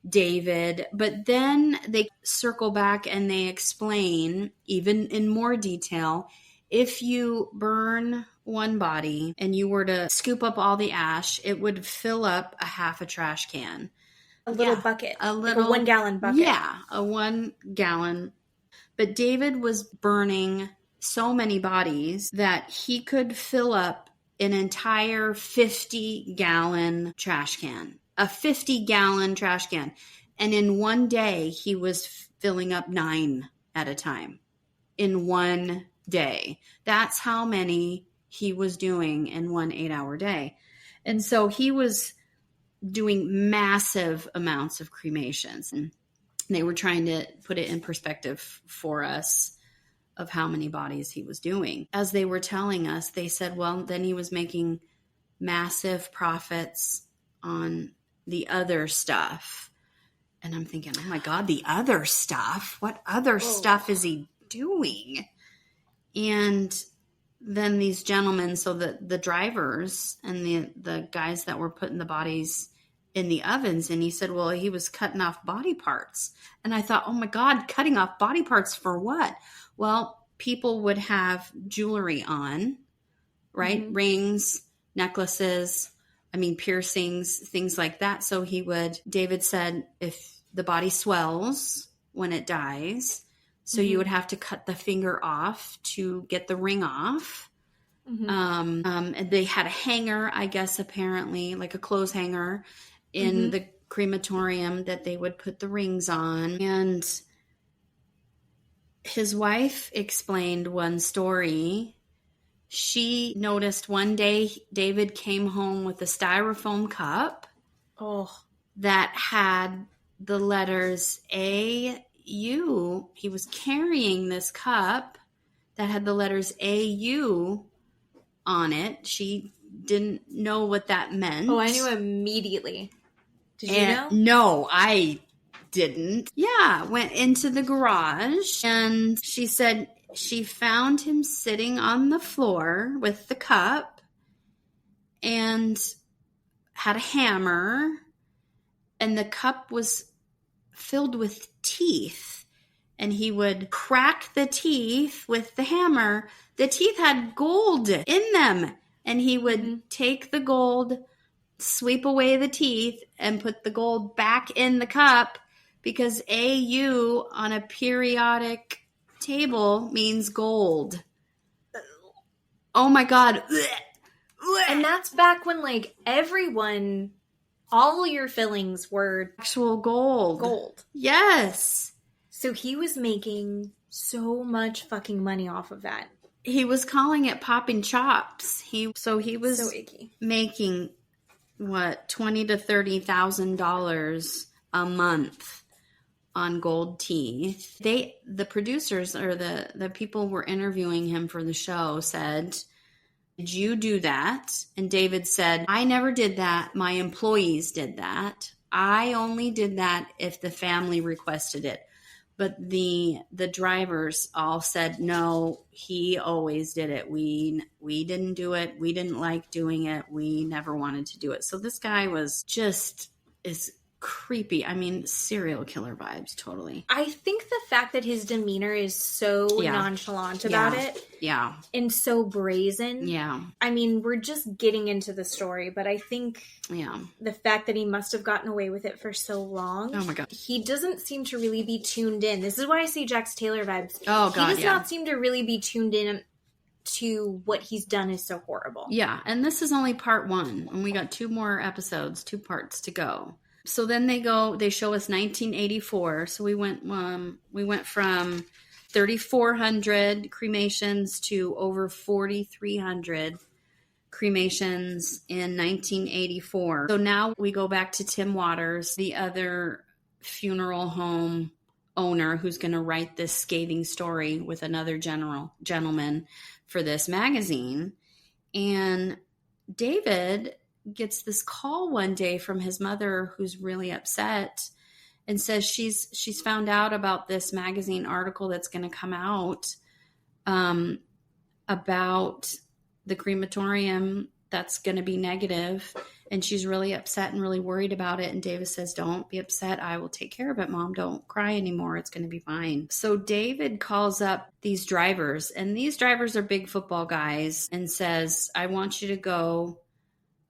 Speaker 2: David, but then they circle back and they explain, even in more detail, if you burn one body and you were to scoop up all the ash, it would fill up a half a trash can.
Speaker 1: A little bucket.
Speaker 2: A little,
Speaker 1: like a 1 gallon bucket.
Speaker 2: Yeah, a 1 gallon. But David was burning so many bodies that he could fill up an entire 50-gallon trash can. A 50-gallon trash can. And in one day, he was filling up 9 at a time. In one day. That's how many he was doing in one 8-hour day. And so he was doing massive amounts of cremations. And they were trying to put it in perspective for us of how many bodies he was doing. As they were telling us, they said, well, then he was making massive profits on the other stuff. And I'm thinking, oh my God, the other stuff? What other stuff is he doing? And then these gentlemen, so the drivers and the guys that were putting the bodies in the ovens, and he said, well, he was cutting off body parts. And I thought, oh my God, cutting off body parts for what? Well, people would have jewelry on, right? Mm-hmm. Rings, necklaces, piercings, things like that. So David said, if the body swells when it dies, so you would have to cut the finger off to get the ring off. Mm-hmm. And they had a hanger, I guess, apparently, like a clothes hanger in the crematorium that they would put the rings on. And his wife explained one story. She noticed one day David came home with a styrofoam cup that had the letters A-U. He was carrying this cup that had the letters A-U on it. She didn't know what that meant.
Speaker 1: Oh, I knew immediately. Did you know?
Speaker 2: No, I didn't. Yeah, went into the garage, and she said she found him sitting on the floor with the cup and had a hammer, and the cup was filled with teeth, and he would crack the teeth with the hammer. The teeth had gold in them, and he would take the gold, sweep away the teeth, and put the gold back in the cup, because AU on a periodic table means gold. Oh my God.
Speaker 1: And that's back when everyone All your fillings were
Speaker 2: actual gold.
Speaker 1: Gold.
Speaker 2: Yes.
Speaker 1: So he was making so much fucking money off of that.
Speaker 2: He was calling it popping chops. He was so icky. Making what, $20,000 to $30,000 a month on gold teeth. The producers or the people who were interviewing him for the show said, "Did you do that?" And David said, "I never did that. My employees did that. I only did that if the family requested it." But the drivers all said, "No, he always did it. We didn't do it. We didn't like doing it. We never wanted to do it." So this guy is creepy. I mean, serial killer vibes, totally.
Speaker 1: I think the fact that his demeanor is so nonchalant about it.
Speaker 2: Yeah.
Speaker 1: And so brazen.
Speaker 2: Yeah.
Speaker 1: I mean, we're just getting into the story, but I think the fact that he must have gotten away with it for so long.
Speaker 2: Oh my God.
Speaker 1: He doesn't seem to really be tuned in. This is why I say Jax Taylor vibes.
Speaker 2: Oh God,
Speaker 1: he does not seem to really be tuned in to what he's done is so horrible.
Speaker 2: Yeah. And this is only part 1. And we got 2 more episodes, 2 parts to go. So then they show us 1984. So we went from 3,400 cremations to over 4,300 cremations in 1984. So now we go back to Tim Waters, the other funeral home owner who's going to write this scathing story with another gentleman for this magazine. And David gets this call one day from his mother, who's really upset, and says she's found out about this magazine article that's going to come out about the crematorium that's going to be negative, and she's really upset and really worried about it. And David says, "Don't be upset. I will take care of it, Mom. Don't cry anymore. It's going to be fine." So David calls up these drivers, and these drivers are big football guys, and says, "I want you to go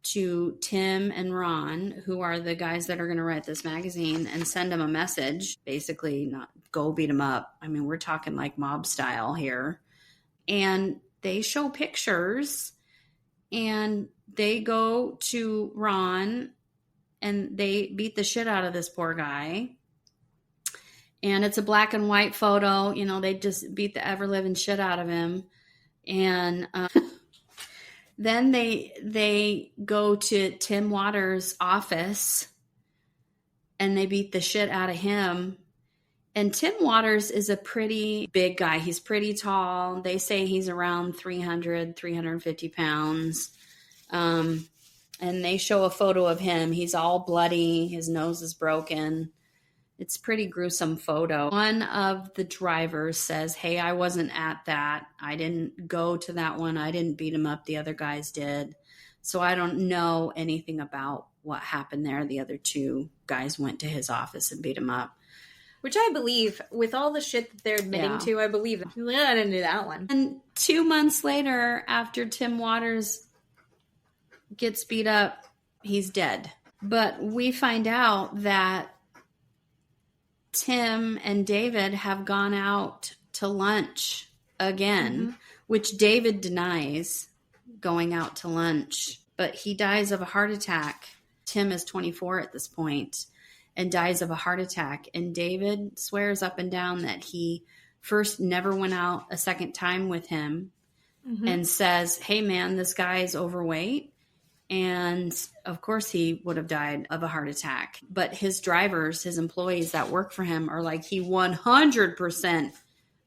Speaker 2: to Tim and Ron, who are the guys that are going to write this magazine, and send them a message. Basically, not go beat them up. I mean, we're talking like mob style here." And they show pictures, and they go to Ron, and they beat the shit out of this poor guy. And it's a black and white photo. You know, they just beat the ever-living shit out of him. And then they go to Tim Waters' office, and they beat the shit out of him. And Tim Waters is a pretty big guy. He's pretty tall. They say he's around 300, 350 pounds. And they show a photo of him. He's all bloody. His nose is broken. It's a pretty gruesome photo. One of the drivers says, "Hey, I wasn't at that. I didn't go to that one. I didn't beat him up. The other guys did. So I don't know anything about what happened there. The other 2 guys went to his office and beat him up."
Speaker 1: Which I believe, with all the shit that they're admitting to, I believe that. I didn't do that one.
Speaker 2: And 2 months later, after Tim Waters gets beat up, he's dead. But we find out that Tim and David have gone out to lunch again, which David denies going out to lunch, but he dies of a heart attack. Tim is 24 at this point and dies of a heart attack. And David swears up and down that he first never went out a second time with him and says, "Hey man, this guy is overweight." And of course he would have died of a heart attack. But his drivers, his employees that work for him are like, he 100%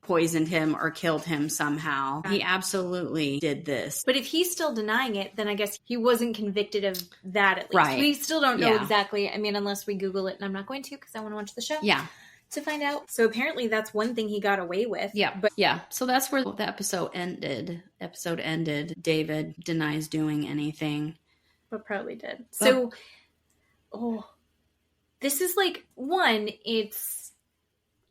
Speaker 2: poisoned him or killed him somehow. He absolutely did this.
Speaker 1: But if he's still denying it, then I guess he wasn't convicted of that at least.
Speaker 2: Right.
Speaker 1: We still don't know exactly. I mean, unless we Google it, and I'm not going to because I want to watch the show.
Speaker 2: Yeah.
Speaker 1: To find out. So apparently that's one thing he got away with.
Speaker 2: Yeah. But yeah. So that's where the episode ended. David denies doing anything.
Speaker 1: But probably did. So, this is like, one, it's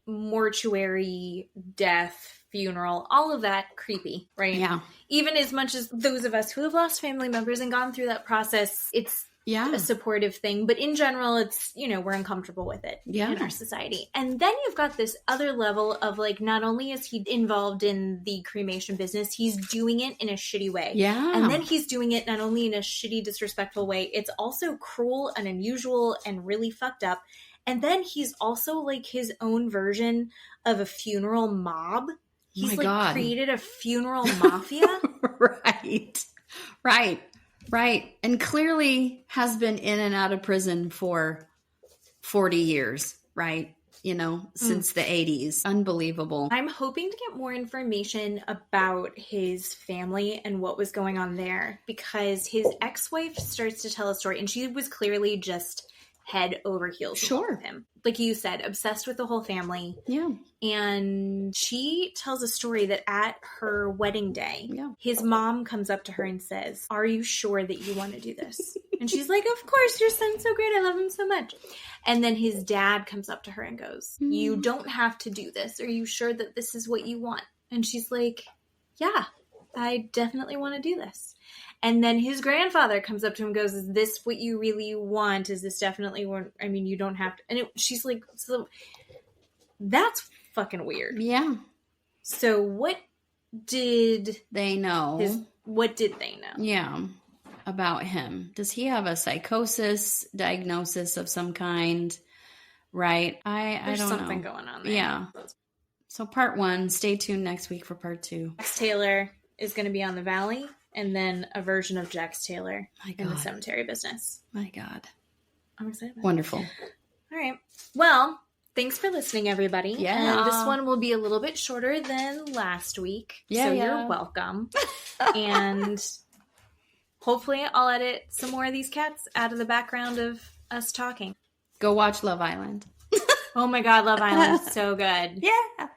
Speaker 1: mortuary, death, funeral, all of that creepy, right?
Speaker 2: Yeah.
Speaker 1: Even as much as those of us who have lost family members and gone through that process, it's a supportive thing. But in general, it's, we're uncomfortable with it in our society. And then you've got this other level of like, not only is he involved in the cremation business, he's doing it in a shitty way.
Speaker 2: Yeah.
Speaker 1: And then he's doing it not only in a shitty, disrespectful way, it's also cruel and unusual and really fucked up. And then he's also like his own version of a funeral mob. He's created a funeral mafia.
Speaker 2: Right. And clearly has been in and out of prison for 40 years, right? Since the 80s. Unbelievable.
Speaker 1: I'm hoping to get more information about his family and what was going on there, because his ex-wife starts to tell a story, and she was clearly just head over heels with him. Like you said, obsessed with the whole family.
Speaker 2: Yeah.
Speaker 1: And she tells a story that at her wedding day, his mom comes up to her and says, "Are you sure that you want to do this?" And she's like, "Of course, your son's so great. I love him so much." And then his dad comes up to her and goes, "You don't have to do this. Are you sure that this is what you want?" And she's like, "Yeah, I definitely want to do this." And then his grandfather comes up to him and goes, "Is this what you really want? Is this definitely what, you don't have to." And she's like, "So that's fucking weird."
Speaker 2: Yeah.
Speaker 1: So what did
Speaker 2: they know?
Speaker 1: What did they know?
Speaker 2: Yeah. About him. Does he have a psychosis diagnosis of some kind? Right. I don't know.
Speaker 1: There's something going on there.
Speaker 2: Yeah. So part 1, stay tuned next week for part 2.
Speaker 1: Jax Taylor is going to be on the Valley, and then a version of Jax Taylor in the cemetery business.
Speaker 2: My God.
Speaker 1: I'm excited about
Speaker 2: Wonderful.
Speaker 1: It. All right. Well, thanks for listening, everybody.
Speaker 2: Yeah.
Speaker 1: And this one will be a little bit shorter than last week. Yeah, so you're welcome. And hopefully I'll edit some more of these cats out of the background of us talking.
Speaker 2: Go watch Love Island.
Speaker 1: Oh my God, Love Island is so good.
Speaker 2: Yeah.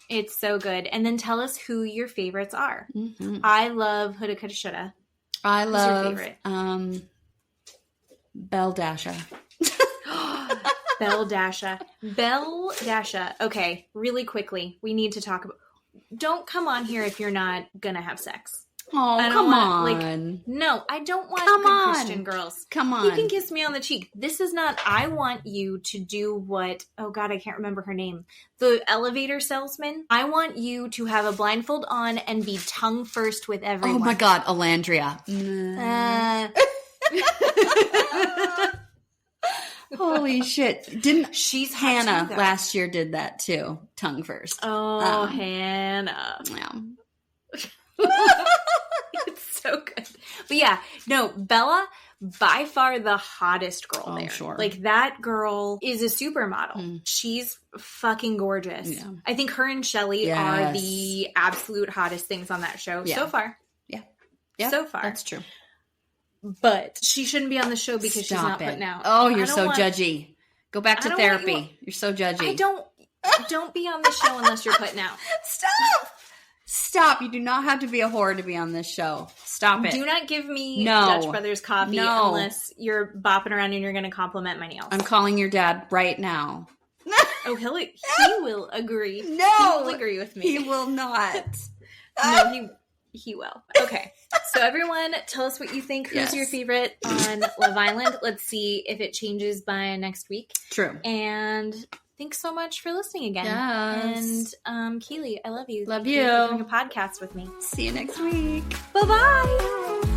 Speaker 1: It's so good. And then tell us who your favorites are.
Speaker 2: Mm-hmm.
Speaker 1: I love Houlda Coulda Shoulda.
Speaker 2: I love
Speaker 1: your favorite?
Speaker 2: Belle Dasha.
Speaker 1: Belle Dasha. Belle Dasha. Okay, really quickly, we need to talk about... Don't come on here if you're not gonna have sex.
Speaker 2: Oh, come on.
Speaker 1: No, I don't want Christian girls.
Speaker 2: Come on.
Speaker 1: You can kiss me on the cheek. This is not... I want you to do what... Oh, God, I can't remember her name. The elevator salesman. I want you to have a blindfold on and be tongue first with everyone.
Speaker 2: Oh, my God, Alandria. Holy shit. She's Hannah too, last year did that too. Tongue first.
Speaker 1: Oh, Hannah.
Speaker 2: Yeah.
Speaker 1: It's so good. But yeah, no, Bella, by far the hottest girl there.
Speaker 2: Sure.
Speaker 1: Like, that girl is a supermodel. She's fucking gorgeous. Yeah. I think her and Shelley are the absolute hottest things on that show so far.
Speaker 2: Yeah.
Speaker 1: So far.
Speaker 2: That's true.
Speaker 1: But she shouldn't be on the show because she's not putting out.
Speaker 2: Oh, you're so judgy. Go back to therapy. You're so judgy.
Speaker 1: Don't be on the show unless you're putting out.
Speaker 2: Stop. You do not have to be a whore to be on this show. Stop it.
Speaker 1: Do not give me Dutch Brothers coffee unless you're bopping around and you're going to compliment my nails.
Speaker 2: I'm calling your dad right now.
Speaker 1: Oh, he will agree.
Speaker 2: No.
Speaker 1: He will agree with me.
Speaker 2: He will not.
Speaker 1: No, he will. Okay. So everyone, tell us what you think. Who's your favorite on Love Island? Let's see if it changes by next week.
Speaker 2: True.
Speaker 1: And thanks so much for listening again.
Speaker 2: Yes.
Speaker 1: And Keeley, I love you.
Speaker 2: Love
Speaker 1: Thank you for doing a podcast with me.
Speaker 2: See you next week.
Speaker 1: Bye-bye.